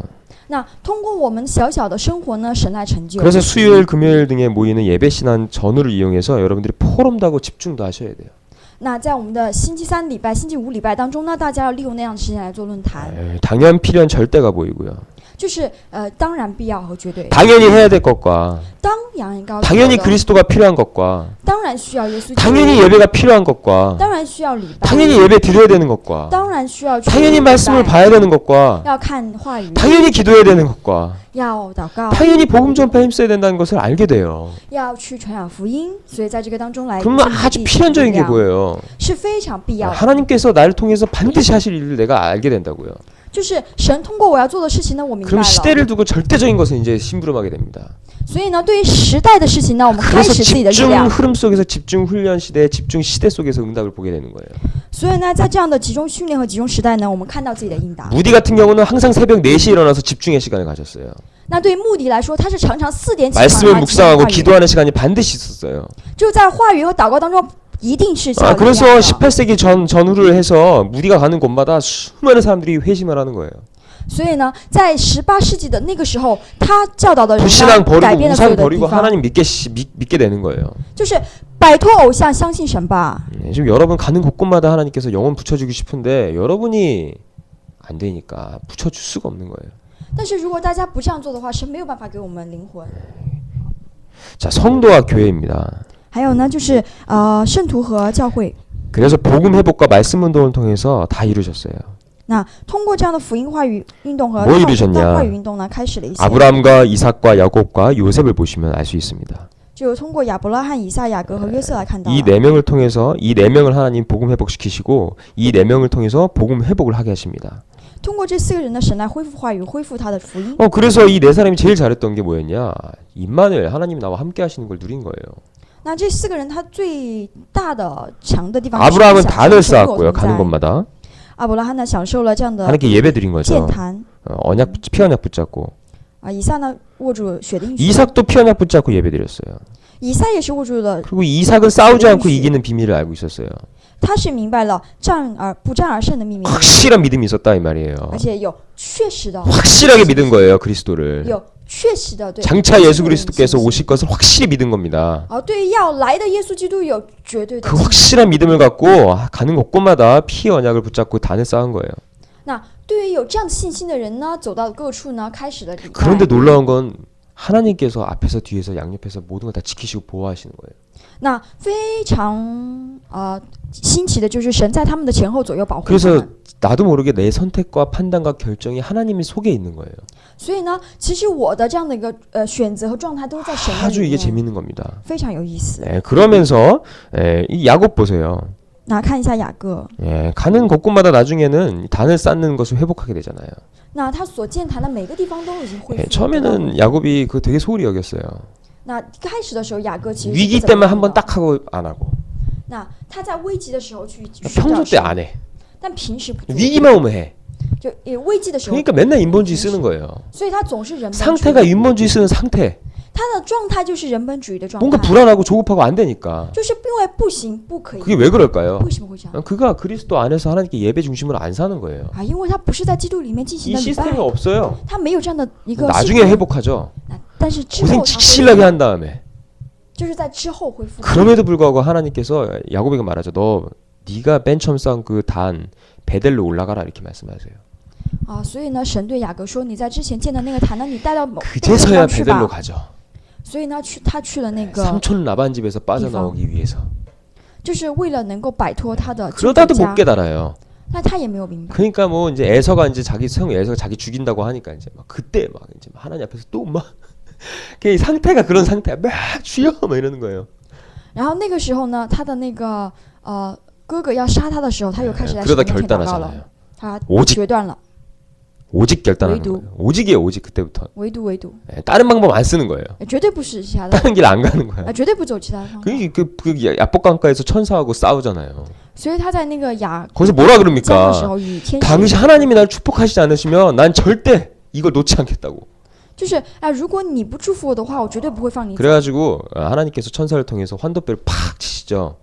那通过我们小小的生活呢，神来成就。 그래서 수요일, 금요일 등에 모이는 예배 신앙 전후를 이용해서 여러분들이 포럼도 하고 집중도 하셔야 돼요. 那在我们的星期三礼拜、星期五礼拜当中呢，大家要利用那样的时间来做论坛， 당연 필연 절대가 보이고요. 就是当然必要和绝对， 당연히 해야 될 것과 当然应该， 당연히 그리스도가 필요한 것과 当然需要耶稣基督， 당연히 예배가 필요한 것과 当然需要礼拜， 당연히 예배 드려야 되는 것과 当然需要去 당연히 礼拜 말씀을 봐야 되는 것과 要看话语， 당연히 기도해야 되는 것과 要祷告， 당연히 복음 전파에 힘써야 된다는 것을 알게 돼요. 要去传扬福音，所以在这个当中来， 그러면 아주 필연적인 게 뭐예요? 是非常必要的， 하나님께서 나를 통해서 반드시 하실 일을 내가 알게 된다고요. 就是神通过我要做的事情呢，我明白 그럼 了， 시대를 두고 절대적인 것을 이제 심부름하게 됩니다. 所以呢，对于时代的事情呢，我们开 그래서 始自己的力 집중 量， 흐름 속에서 집중 훈련 시대, 집중 시대 속에서 응답을 보게 되는 거예요. 所以呢，在这样的集中训练和集中时代呢，我们看到自己的应答。 무디 같은 경우는 항상 새벽 4시에 일어나서 집중의 시간을 가졌어요. 那对于穆迪来说，他是常常4点起床 말씀을 来集中 묵상하고 话语， 기도하는 시간이 반드시 있었어요. 就在话语和祷告当中，一定是需要力量 그래서 的。 18세기 전후를 해서 무디가 가는 곳마다 수많은 사람들이 회심을 하는 거예요. 所以呢，在18世纪的那个时候，他教导的人 불신앙 呢，改 버리고 变了所有 우상 的地 버리고 方， 하나님 믿게 되는 거예요. 就是摆脱偶像，相信神吧。 지금 여러분 가는 곳곳마다 하나님께서 영혼 붙여주고 싶은데 여러분이 안 되니까 붙여줄 수가 없는 거예요. 但是如果大家不这样做的话，神没有办法给我们灵魂。 자, 성도와 교회입니다. 还有呢，就是圣徒和教会。 그래서 복음 회복과 말씀 운동을 통해서 다 이루셨어요. 那通过这样的福音话语运动和 뭐 이루셨냐? 道话语运动呢，开始了一些。 아브라함과 이삭과 야곱과 요셉을 보시면 알 수 있습니다. 就通过亚伯拉罕、以撒、雅各和约瑟来看到了。 이 네 명을 통해서 이 네 명을 하나님 복음 회복시키시고 이 네 명을 통해서 복음 회복을 하게 하십니다. 通过这4个人的神来恢复话语，恢复他的福音。 그래서 이 네 사람이 제일 잘했던 게 뭐였냐? 임마누엘 하나님이 나와 함께 하시는 걸 누린 거예요. 那这4个人他最大的强的地方， 아브라함은 是 단을 享受 쌓았고요. 가는 神与我同在。 곳마다 阿伯拉罕呢，享受了这样的 하나님께 예배 드린 健 거죠. 谈。 언약 피언약 붙잡고 以撒呢，握住血的应许。 이삭도 피언약 붙잡고 예배 드렸어요. 以撒也是握住了， 그리고 이삭은 싸우지 않고 이기는 비밀을 알고 있었어요. 他是明白了不战而胜的秘密， 확실한 믿음이 있었다 이 말이에요. 而且有确实的、 확실하게 믿은 거예요, 그리스도를. 有确实的，对。 장차 예수 그리스도께서 오실 것을 확실히 믿은 겁니다. 对要来的耶稣基督有绝对的 그 信心。 확실한 믿음을 갖고 가는 곳곳마다 피의 언약을 붙잡고 단을 쌓은 거예요. 那对于有这样信心的人呢，走到各处呢，开始了礼拜。 그런데 놀라운 건 하나님께서 앞에서 뒤에서 양옆에서 모든 걸 다 지키시고 보호하시는 거예요. 那非常新奇的就是神在他们的前后左右保护他 그래서 们。 나도 모르게 내 선택과 판단과 결정이 하나님의 속에 있는 거예요. 所以呢，其实我的这样的一个选择和状态都在神的 아주 里 이게 面， 재밌는 겁니다. 非常有意思。 그러면서 이 야곱 보세요. 那看一下雅各， 가는 곳곳마다 나중에는 단을 쌓는 것을 회복하게 되잖아요. 那他所建坛的每个地方都已经恢复了。 처음에는 야곱이 그 되게 소홀히 여겼어요. 那开始的时候，雅各其实 위기 是不怎么 때만 样 한번 的。 딱 하고 안 하고 那他在危急的时候去寻找 평소 때 神， 안 해. 但平时不做。 위기만 오면 해. 就危机的时候， 그러니까 맨날 인본주의 쓰는 거예요. 所以他总是人本主义。 상태가 인본주의 쓰는 상태. 他的状态就是人本主义的状 뭔가 态， 불안하고 조급하고 안 되니까. 就是因为不行不可以。 그게 왜 그럴까요? 为什么会这样？ 그가 그리스도 안에서 하나님께 예배 중심으로 안 사는 거예요. 因为他不是在基督里面进行 이 的礼拜， 시스템이 없어요. 他没有这样的一个 나중에 系统。 회복하죠. 但是之后 고생 他 직실하게 恢复， 한 다음에. 就是在之后恢复。 그럼에도 불구하고 하나님께서 야곱에게 말하죠. 너 네가 맨 처음 쌓은 그 단 베델로 올라가라 이렇게 말씀하세요. 所以呢，神对雅各说：“你在之前建的那个坛呢，你带到某个地 그제서야 方去 베델로 吧。” 가죠. 所以呢，他去了那个， 삼촌 라반 집에서 빠져나오기 위해서. 就是为了能够摆脱他的旧的 그러다도 家 못 。 깨달아요. 但他也没有明白。 그러니까 뭐 이제 에서가 이제 자기 형 에서가 자기 죽인다고 하니까 이제 막 그때 막 이제 하나님 앞에서 또 막 그 상태가 그런 상태야. 막 주여 막 이러는 거예요. 然后那个时候呢，他的那个哥哥要杀他的时候，他又开始在神 그러다 面前祷告了， 결단하잖아요. 他 오직 决断了， 오직 결단하는唯独. 거예요. 오직이에요, 오직 그때부터. 唯独， 다른 방법 안 쓰는 거예요. 绝对不是其他的， 다른 길 안 가는 거야. 绝对不走其他的方法。 그 야복강가에서 천사하고 싸우잖아요. 所以他在那个거기서 뭐라 江的时 그럽니까? 候与天使 당시 하나님이 날 축복하시지 않으시면 난 절대 이걸 놓지 않겠다고. 就是如果你不祝福我的话，我绝对不会放你走。 그래가지고 하나님께서 천사를 통해서 환도뼈를 팍 치시죠.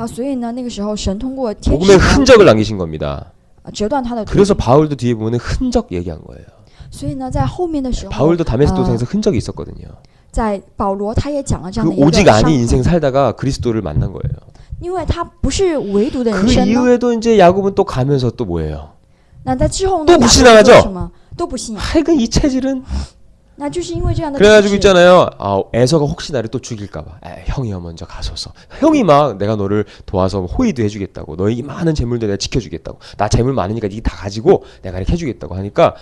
所以呢，那个时候神通过天 복음의 使 흔적을 남기신 겁니다. 折断他的腿。 그래서 바울도 뒤에 보면 흔적 얘기한 거예요. 所以呢，在后面的时候， 바울도 다메섹 도상에서 흔적이 있었거든요. 在保罗他也讲了这样 그 的一个 오직 伤 아닌 痕 인생 살다가 그리스도를 만난 거예요. 因为他不是唯独的 그 人生呢。 이후에도 이제 야곱은 또 가면서 또 뭐예요? 那在之后呢， 또 雅各 불신앙하죠 做什么都不信。 하여간 이 체질은 那就是因为这样的 그래가지고 体质 있잖아요. 에서가 혹시 나를 또 죽일까봐. 형이요 먼저 가소서. 형이 막 내가 너를 도와서 호의도 해주겠다고. 너의 이 많은 재물들 내가 지켜주겠다고. 나 재물 많으니까 니 다 가지고 내가 이렇게 해주겠다고 하니까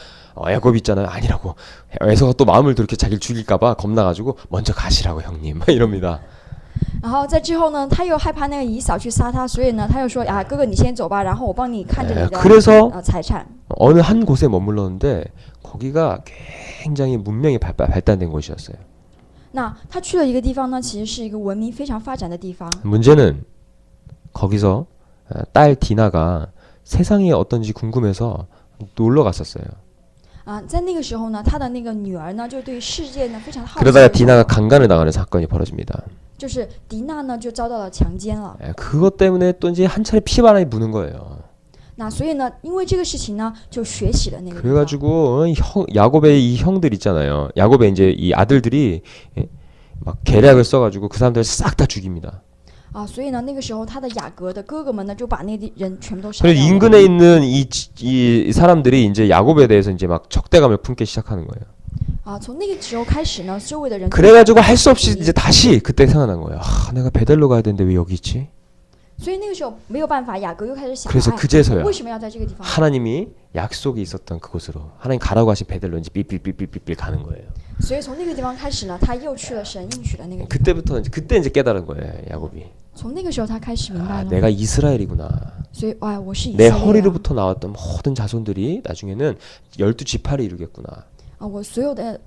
야곱 있잖아요. 아니라고. 에서가 또 마음을 그렇게 자기를 죽일까봐 겁나가지고 먼저 가시라고 형님. 막 이럽니다. 然后在之后呢，他又害怕那个以扫去杀他，所以呢，他又说哥哥你先走吧，然后我帮你看着你的 그래서 财产。 어느 한 곳에 머물렀는데 거기가 굉장히 문명이 발달된 곳이었어요. 那他去了一个地方呢，其实是一个文明非常发展的地方。 문제는 거기서 딸 디나가 세상이 어떤지 궁금해서 놀러 갔었어요. 在那个时候呢，他的那个女儿呢，就对世界呢非常好奇。 그러다가 디나가 강간을 당하는 사건이 벌어집니다. 就是迪娜呢就遭到了强奸了。 그것 때문에 또 이제 한 차례 피바람이 부는 거예요. 那所以呢，因为这个事情呢，就学习了那个地方。 그래가지고 야곱의 이 형들 있잖아요. 야곱의 이제 이 아들들이 막 계략을 써가지고 그 사람들 싹 다 죽입니다. 所以呢，那个时候他的雅各的哥哥们呢，就把那些人全部都杀 그래서 掉了。 인근에 있는 이 사람들이 이제 야곱에 대해서 이제 막 적대감을 품기 시작하는 거예요. 从那个时候开始呢，周围的人 그래가지고 할 수 없이 이제 다시 그때 생각난 거예요. 내가 베델로 가야 되는데 왜 여기 있지? 所以那个时候没有办法，雅各又开始想， 그래서 그제서야 为什么要在这个地方？ 하나님이 약속이 있었던 그곳으로 하나님 가라고 하신 베델로 이제 삐삐삐삐삐 가는 거예요. 所以从那个地方开始呢，他又去了神应许的那个地方。 그때부터 그때 이제 깨달은 거예요, 야곱이. 从那个时候他开始明白了。 내가 이스라엘이구나. 所以我是以色 내 列啊。 허리로부터 나왔던 모든 자손들이 나중에는 12지파를 이루겠구나. 我所有的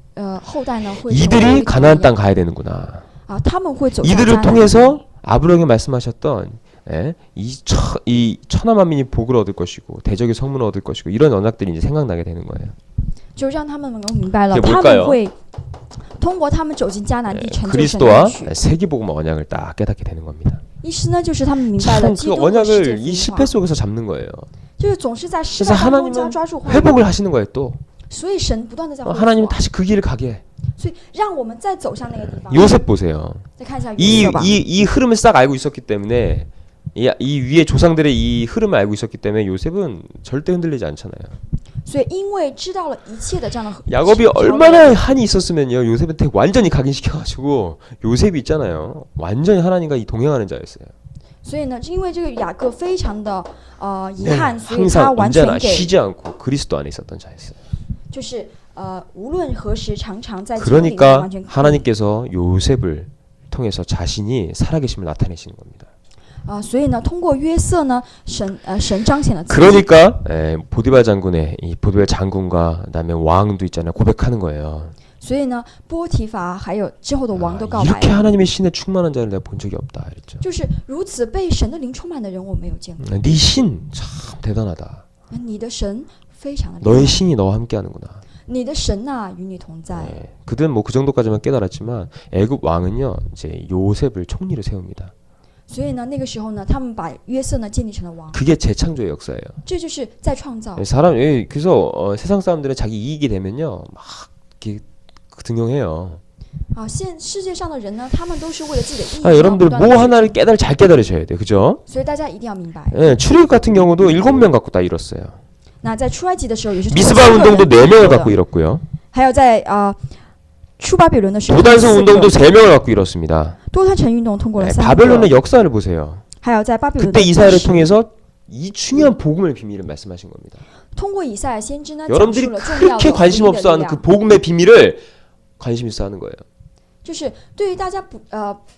后代呢会成为 이들이 가나안 땅 가야 되는구나. 他们会走向 이들을 迦南。 통해서 아브라함이 말씀하셨던 이 천하만민이 복을 얻을 것이고 대적의 성문을 얻을 것이고 이런 언약들이 이제 생각나게 되는 거예요. 就让他们能够明白了， 이게 他 뭘까요? 们会通过他们走进迦南地，成就神的 그리스도와 应许。 세계복음 언약을 딱 깨닫게 되는 겁니다. 意思呢，就是他们明白了 참 基 그 督和世界 언약을 福 이 音 실패 化， 속에서 잡는 거예요. 就是总是在失 그래서 败当中 하나님은 抓住话语。 회복을 하시는 거예요. 또 所以神不断的在恢复 하나님은 다시 그 길을 가게 해. 所以让我们再走向那个地方， 요셉 보세요. 再看一下约 이 瑟吧。 이 흐름을 싹 알고 있었기 때문에 이 위에 조상들의 이 흐름을 알고 있었기 때문에 요셉은 절대 흔들리지 않잖아요. 所以因为知道了一切的这样的 야곱이 条路 얼마나 한이 있었으면요 요셉한테 완전히 각인시켜가지고 요셉이 있잖아요 완전히 하나님과 이 동행하는 자였어요. 所以呢，因为这个雅各非常的遗憾，所以他 항상 完全 언제나 给 쉬지 않고 그리스도 안에 있었던 자였어요. 就是无论何时常常在基督里面 그러니까 完全 하나님께서 요셉을 통해서 자신이 살아계심을 나타내시는 겁니다. 所以呢，通过约瑟呢，神彰显了自己。 그러니까 보디발 장군의 이 보디발 장군과 그다음에 왕도 있잖아요 고백하는 거예요. 所以呢，波提乏还有之后的王都告白 이렇게 了， 하나님의 신에 충만한 자를 내가 본 적이 없다 그랬죠. 就是如此被神的灵充满的人，我没有见过。 네 신 참 대단하다. 你的神非常的厉 너의 害， 신이 너와 함께하는구나. 你的神呐、与你同在。 네, 그들은 뭐 그 정도까지만 깨달았지만 애굽 왕은요 이제 요셉을 총리로 세웁니다. 所以呢，那个时候呢，他们把约瑟呢建立成了王， 그게 재창조의 역사예요. 这就是在创造。 그래서 세상 사람들은 자기 이익이 되면요 막 이렇게 등용해요. 现世界上的人呢，他们都是为了自己的利益。 여러분들 然后不断 뭐 地 하나를 잘 깨달으셔야 돼요, 그죠? 所以大家一定要明白。 출애굽 같은 경우도 7명 갖고 다 잃었어요. 那在出埃及的时候也是 미스바 운동도 4명을 갖고 잃었고요. 还有在出巴比伦的时候， 도단성 운동도 3명을 갖고 잃었습니다. 多摊城运动通过了3个。 바벨론의 역사를 보세요. 还有在巴比伦的 그때 历 이사야를 史 통해서 이 중요한 복음의 비밀을 말씀하신 겁니다. 通过以赛亚先知呢，讲 여러분들이 述了重要的 그렇게 관심 福音的 없어하는 力 그 量， 복음의 비밀을 관심 있어 하는 거예요. 就是对于大家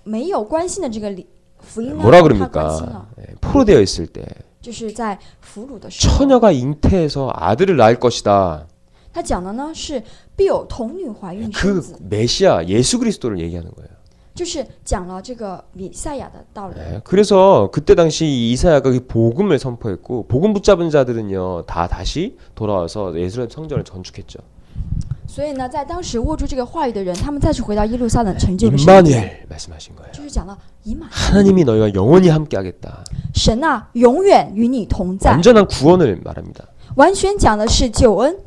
没有关心的这个福音呢， 뭐라 他关心 그럽니까? 了， 포로되어 있을 때 就是在俘虏的时候， 처녀가 잉태해서 아들을 낳을 것이다. 他讲的呢是必有童女怀孕生 그 子， 메시아 예수 그리스도를 얘기하는 거예요. 就是讲了这个弥赛亚的道理。 그래서 그때 당시 이사야가 그 복음을 선포했고 복음 붙잡은 자들은요 다 다시 돌아와서 예루살렘 성전을 건축했죠. 所以呢，在当时握住这个话语的人，他们再去回到耶路撒冷成就了圣殿， 임마누엘 말씀하신 거예요. 就是讲了以马 하나님이 너희와 영원히 함께하겠다. 神啊，永远与你同在， 완전한 구원을 말합니다. 完全讲的是救恩。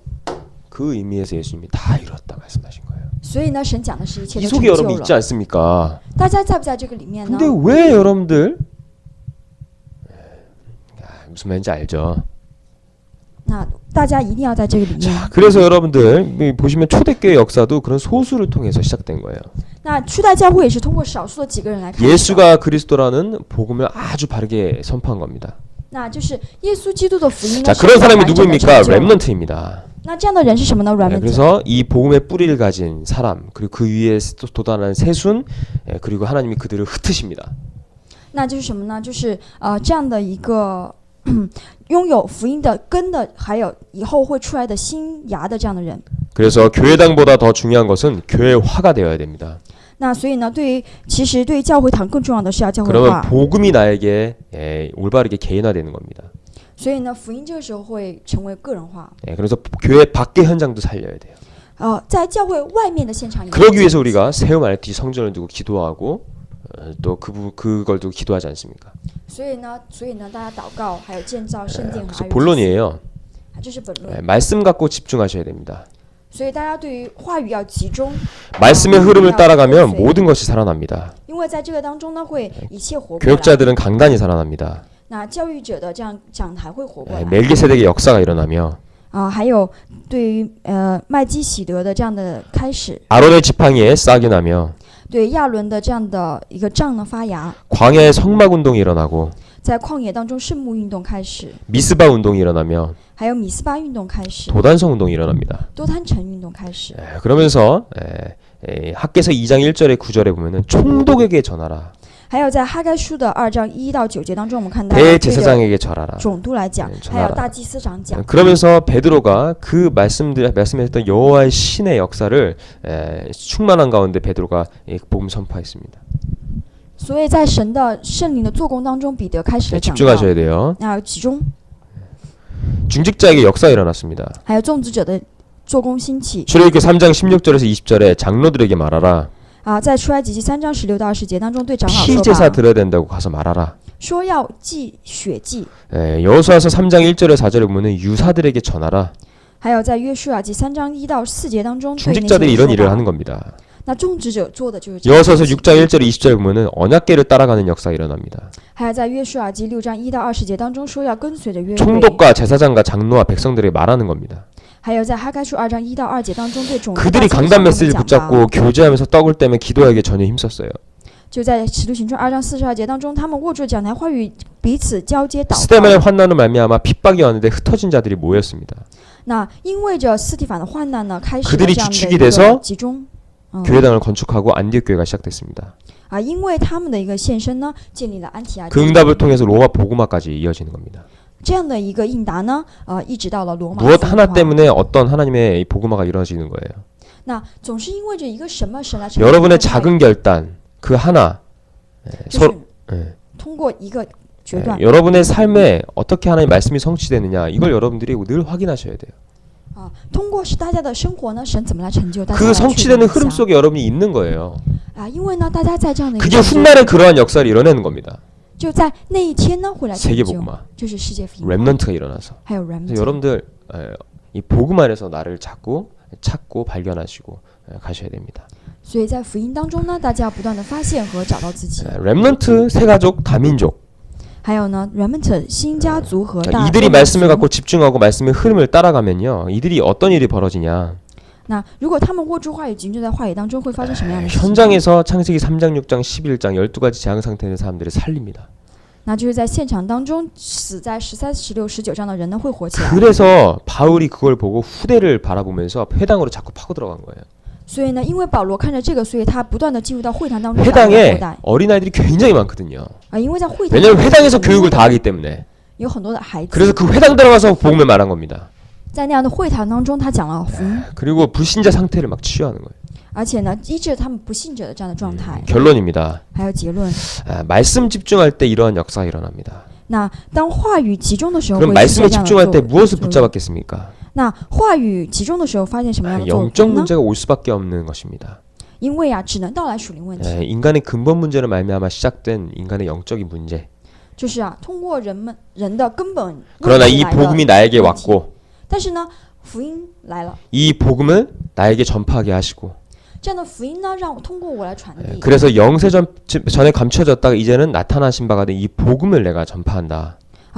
그 의미에서 예수님이 다 이뤘다 말씀하신 거예요. 所以呢，神讲的是一切 이 都成 속에 就 여러분 了 있지 。 않습니까? 大家在不在这个里面呢？ 근데 왜 여러분들 무슨 말인지 알죠? 那大家一定要在这个里面。 그래서 여러분들 보시면 초대교회 역사도 그런 소수를 통해서 시작된 거예요. 那初代教会也是通过少数的几个人来开始的。 예수가 그리스도라는 복음을 아주 바르게 선포한 겁니다. 那就是耶稣基督的福音呢。 자, 是 그런 比较 사람이 完整的 누구입니까? 成就。 렘넌트입니다. 那这样的人是什么呢 네, ？remnant。 그래서 이 복음의 뿌리를 가진 사람 그리고 그 위에 돋아나는 새순 그리고 하나님이 그들을 흩으십니다. 那就是什么呢？就是这样的一个拥有福音的根的，还有以后会出来的新芽的这样的人。 그래서 교회당보다 더 중요한 것은 교회화가 되어야 됩니다. 那所以呢，其实对于教会堂更重要的是要教会 그러면 化。 복음이 나에게 올바르게 개인화되는 겁니다. 所以呢，福音这个时候会成为个人化。 그래서 교회 밖의 현장도 살려야 돼요. 在教会外面的现场也。 그러기 위해서 우리가 세움 안에 뒤 성전을 두고 기도하고 또 그걸 두고 기도하지 않습니까? 所以呢，大家祷告，还有建造圣殿和 그래서 爱乐之心 본론이에요. 这是本论。 말씀 갖고 집중하셔야 됩니다. 所以大家对于话语要集中， 말씀의 흐름을 따라가면 모든 것이 살아납니다. 因为在这个当中呢，会一切活过来。 교육자들은 강단이 살아납니다. 那教育者的这样讲台会活过来。 멜기세덱의 역사가 일어나며 还有对于麦基喜德的这样的开始， 아론의 지팡이에 싹이 나며 对亚伦的这样的一个杖呢发芽， 광야의 성막 운동이 일어나고 在旷野当中圣幕运动开始， 미스바 운동이 일어나며 还有米斯巴运动开始， 도단성 운동이 일어납니다. 多摊城运动开始。 그러면서 학개서 2장 1절에 9절에 보면은 총독에게 전하라. 还有在哈该书的2章1到9节当中，我们看到对着 대제사장에게 절하라. 总督来讲， 전하라 还有大祭司长讲。 그러면서 베드로가 그 말씀했던 여호와의 신의 역사를 충만한 가운데 베드로가 복음 선포했습니다. 所以在神的圣灵的做工当中，彼得开始了讲道。 집중하셔야 돼요. 要集中， 중직자에게 역사가 일어났습니다. 还有种植者的做工兴起。 출애굽기 3장 16절에서 20절에 장로들에게 말하라. 在出埃及记3章16到20节当中，对长老 피 说 제사 吧， 드려야 된다고 가서 말하라. 说要祭血祭。 여호수아서 3장 1절에 4절에 보면은 유사들에게 전하라. 还有在约书亚记3章1到4节当中，对那些 중직자들이 人 이런 说 일을 道 하는 겁니다. 那种植者做的就是这样的 이어서서 事情。 6장 1절 20절 보면은 언약궤를 따라가는 역사가 일어납니다. 还有在约书亚记6章1到20节当中说要跟随着约柜， 총독과 제사장과 장로와 백성들에게 말하는 겁니다. 还有在哈该书2章1到2节当中对众 그들이 강단 메시지를 붙잡고 교제하면서 떡을 떼면 기도하기에 전혀 힘썼어요. 就在使徒行传2章42节当中，他们握住讲台话语，彼此交接祷 스데반의 告。 환난으로 말미암아 핍박이 왔는데 흩어진 자들이 모였습니다. 那因为着斯提反的患难呢，开始了 그들이 这样的 주축이 一个 돼서 集中。 교회당을 건축하고 안디옥 교회가 시작됐습니다. 因为他们的一个献身呢，建立了安提阿 그 教会。 응답을 통해서 로마 복음화까지 이어지는 겁니다. 这样的一个应答呢，一直到了罗马。 무엇 하나 때문에 어떤 하나님의 이 복음화가 이루어지는 거예요. 那总是因为着一个什么神来成就 여러분의 这个 작은 결단 그 하나 就 서로 是通过一个决断。 여러분의 삶에 어떻게 하나님 말씀이 성취되느냐 이걸 여러분들이 늘 확인하셔야 돼요. 通过是大家的生活呢，神怎么来成就？大家 그 来确认 성취되는 一下 흐름 속에 여러분이 있는 거예요. 因为呢，大家在这样的一个 그게 当中 훗날에 그러한 역사를 이뤄내는 겁니다. 就在那一天呢，会来成 세계 就， 복음화, 就是世界福音， 렘넌트가 일어나서. 还有 그래서 remnant。 여러분들 이 복음 안에서 나를 찾고 발견하시고 가셔야 됩니다. 所以在福音当中呢，大家要不断的发现和找到自己。 렘넌트 세 가족 다민족. 还有呢 remnant 新家族和大 이들이 多民 말씀을 族 갖고 집중하고 말씀의 흐름을 따라가면요. 이들이 어떤 일이 벌어지냐. 那如果他们握住话语，集中在话语当中，会发生什么样的事情？ 현장에서 창세기 3장, 6장, 11장 12가지 재앙 상태에 있는 사람들을 살립니다. 那就是在现场当中死在13、16、19章的人呢，会活起来。 그래서 바울이 그걸 보고 후대를 바라보면서 회당으로 자꾸 파고 들어간 거예요. 所以呢，因为保罗看着这个，所以他不断的进入到会堂当中打入 회당에 后代 어린아이들이 굉장히 많거든요. 因为在会堂 왜냐하면 회당에서 교육을 다 하기 때문에. 有很多的孩子， 그래서 그 회당 들어가서 복음을 말한 겁니다. 在那样的会堂当中，他讲了福音， 그리고 불신자 상태를 막 치유하는 거예요. 而且呢，医治他们不信者的这样的状态。 결론입니다. 还有结论， 말씀 집중할 때 이러한 역사가 일어납니다. 那当话语集中的时候， 그럼 会出现 말씀에 这样的 집중할 때 作 무엇을 作用 붙잡았겠습니까? 那话语集中的时候，发现什么样的作 영적 用呢？ 문제가 올 수밖에 없는 것입니다. 因为只能到来属灵问题， 인간의 근본 문제로 말미암아 시작된 인간의 영적인 문제. 就是通过人的根本问 그러나 题 이 来的 복음이 나에게 问题。 왔고 但是呢，福音来了， 이 복음을 나에게 전파하게 하시고 这样的福音呢，让我通过我来传递。 그래서 영세전 전에 감춰졌다가 이제는 나타나신 바가 된 이 복음을 내가 전파한다.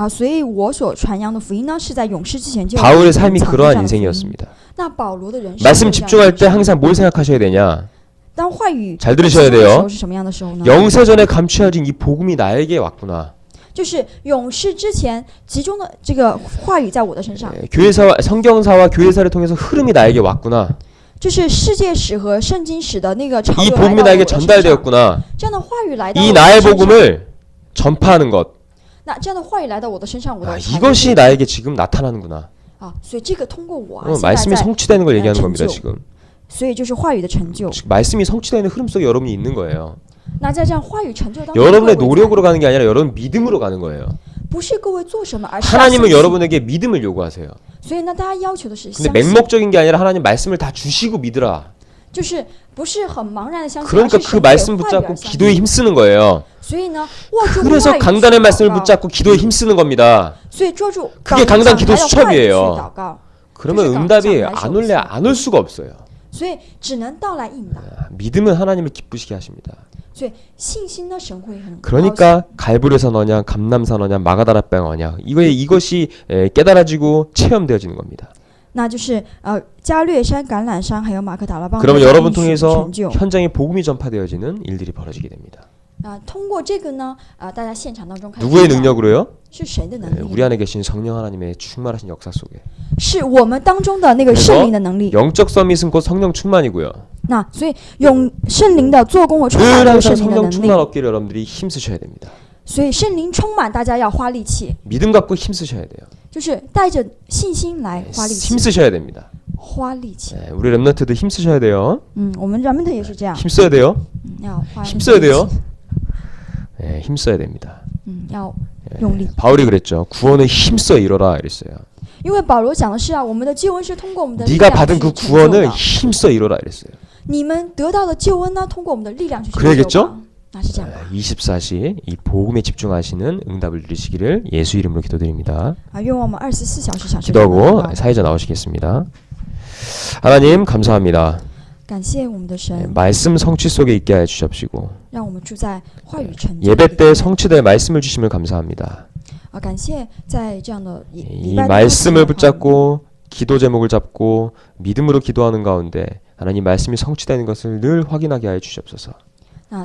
所以我所传扬的福音呢，是在永世之前就 바울의 삶이 藏着这 그러한 样的福音。 인생이었습니다. 那保罗的人生 말씀 就是这样的 집중할 人 때 生 항상 뭘 생각하셔야 되냐? 当话语 잘 들으셔야 集中的时 돼요. 候是什么样的时候呢？ 영세전에 감추어진 이 복음이 나에게 왔구나. 就是永世之前集中的这个话语在我的身上， 교회사와 성경사와 교회사를 통해서 흐름이 나에게 왔구나. 就是世界史和圣经史的那个潮 이 流来 복음이 到了我 나에게 的身上。 전달되었구나. 这样的话语来到 이 我的 나의 身上， 복음을 전파하는 것. 那这样的话语来到我的身上，我的 이것이 나에게 지금 나타나는구나. 所以这个通过我现在 말씀이 在， 성취되는 걸 얘기하는 겁니다.成就。 지금 所以就是话语的成就。 말씀이 성취되는 흐름 속에 여러분이 있는 거예요. 那在这样话语成就当中， 여러분의 各位 노력으로 가는 게 아니라 여러분 믿음으로 가는 거예요. 不是各位做什么，而是 하나님은 要相信。 여러분에게 믿음을 요구하세요. 所以呢，大家要求的是 근데 相信， 맹목적인 게 아니라 하나님 말씀을 다 주시고 믿으라. 就是不是很茫然的相信，而 그러니까 是 그 神给 말씀 话语 붙잡고 而相信。 기도에 힘쓰는 거예요. 所以呢，握住 그래서 话语 강단의 去 말씀을 祷告 붙잡고 기도에 힘쓰는 겁니다. 所以捉住 그게 강단 기도 讲台的话语去 수첩이에요. 祷告， 그러면 그래서 응답이 강단 안 올래 안 올 수가 없어요. 所以只能到来应答。 믿음은 하나님을 기쁘시게 하십니다. 所以信心呢，神会很高兴。 그러니까 갈보리산 언약, 감람산 언약, 마가다라병 언약 이것이 깨달아지고 체험되어지는 겁니다. 那就是加略山、橄榄山还有马可达拉邦 그러면 的 여러분 应许 통해서 成就。 현장에 복음이 전파되어지는 일들이 벌어지게 됩니다. 通过这个呢，大家现场当中看 누구의 见 능력으로요? 是谁的能 우리 力？ 안에 계신 성령 하나님의 충만하신 역사 속에 是我们当中的那个 그래서 圣灵的能力。 영적 서밋은 곧 성령 충만이고요. 那所以用圣灵的做工和充 늘 满了 항상 圣灵的 성령 能 충만 力。 얻기를 여러분들이 힘쓰셔야 됩니다. 所以圣灵充满，大家要花力气， 믿음 갖고 힘쓰셔야 돼요. 就是带着信心来花力气， 힘쓰셔야 됩니다. 花力气。 우리 렘넌트도 힘쓰셔야 돼요. 我们 remnant 也是这样， 힘써야 돼요. 要花力气 힘써야 돼요. 힘써야 됩니다. 要用力。 바울이 그랬죠. 구원을 힘써 이뤄라 이랬어요. 因为保罗讲的是我们的救恩是通过我们的力 네가 量 받은 去 그 成就 구원을 的。 힘써 이뤄라 이랬어요. 你们得到的救恩呢，通过我们的力量去成 그래야겠죠 就吧。那是这样吧。 24시 이 복음에 집중하시는 응답을 누리시기를 예수 이름으로 기도드립니다. 愿我们24小时享受这样的 기도하고 祷告。 사회자 나오시겠습니다. 하나님 감사합니다. 感谢我们的神， 말씀 성취 속에 있게 하여 주십시고 让我们住在话语成就的 예배 地 때 方。 성취될 말씀을 주심을 감사합니다. 感谢在这样的礼 이 拜的 말씀을 话语 붙잡고 기도 제목을 잡고 믿음으로 기도하는 가운데 하나님 말씀이 성취되는 것을 늘 확인하게 하여 주시옵소서.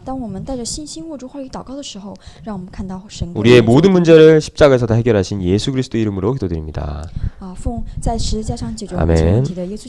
当我们带着信心握住话语祷告的时候，让我们看到神给我 우리의 们做 모든 문제를 십자가에서 다 해결하신 예수 그리스도 이름으로 기도드립니다. 奉在十字架上解决我 아멘 们这问题的耶稣基督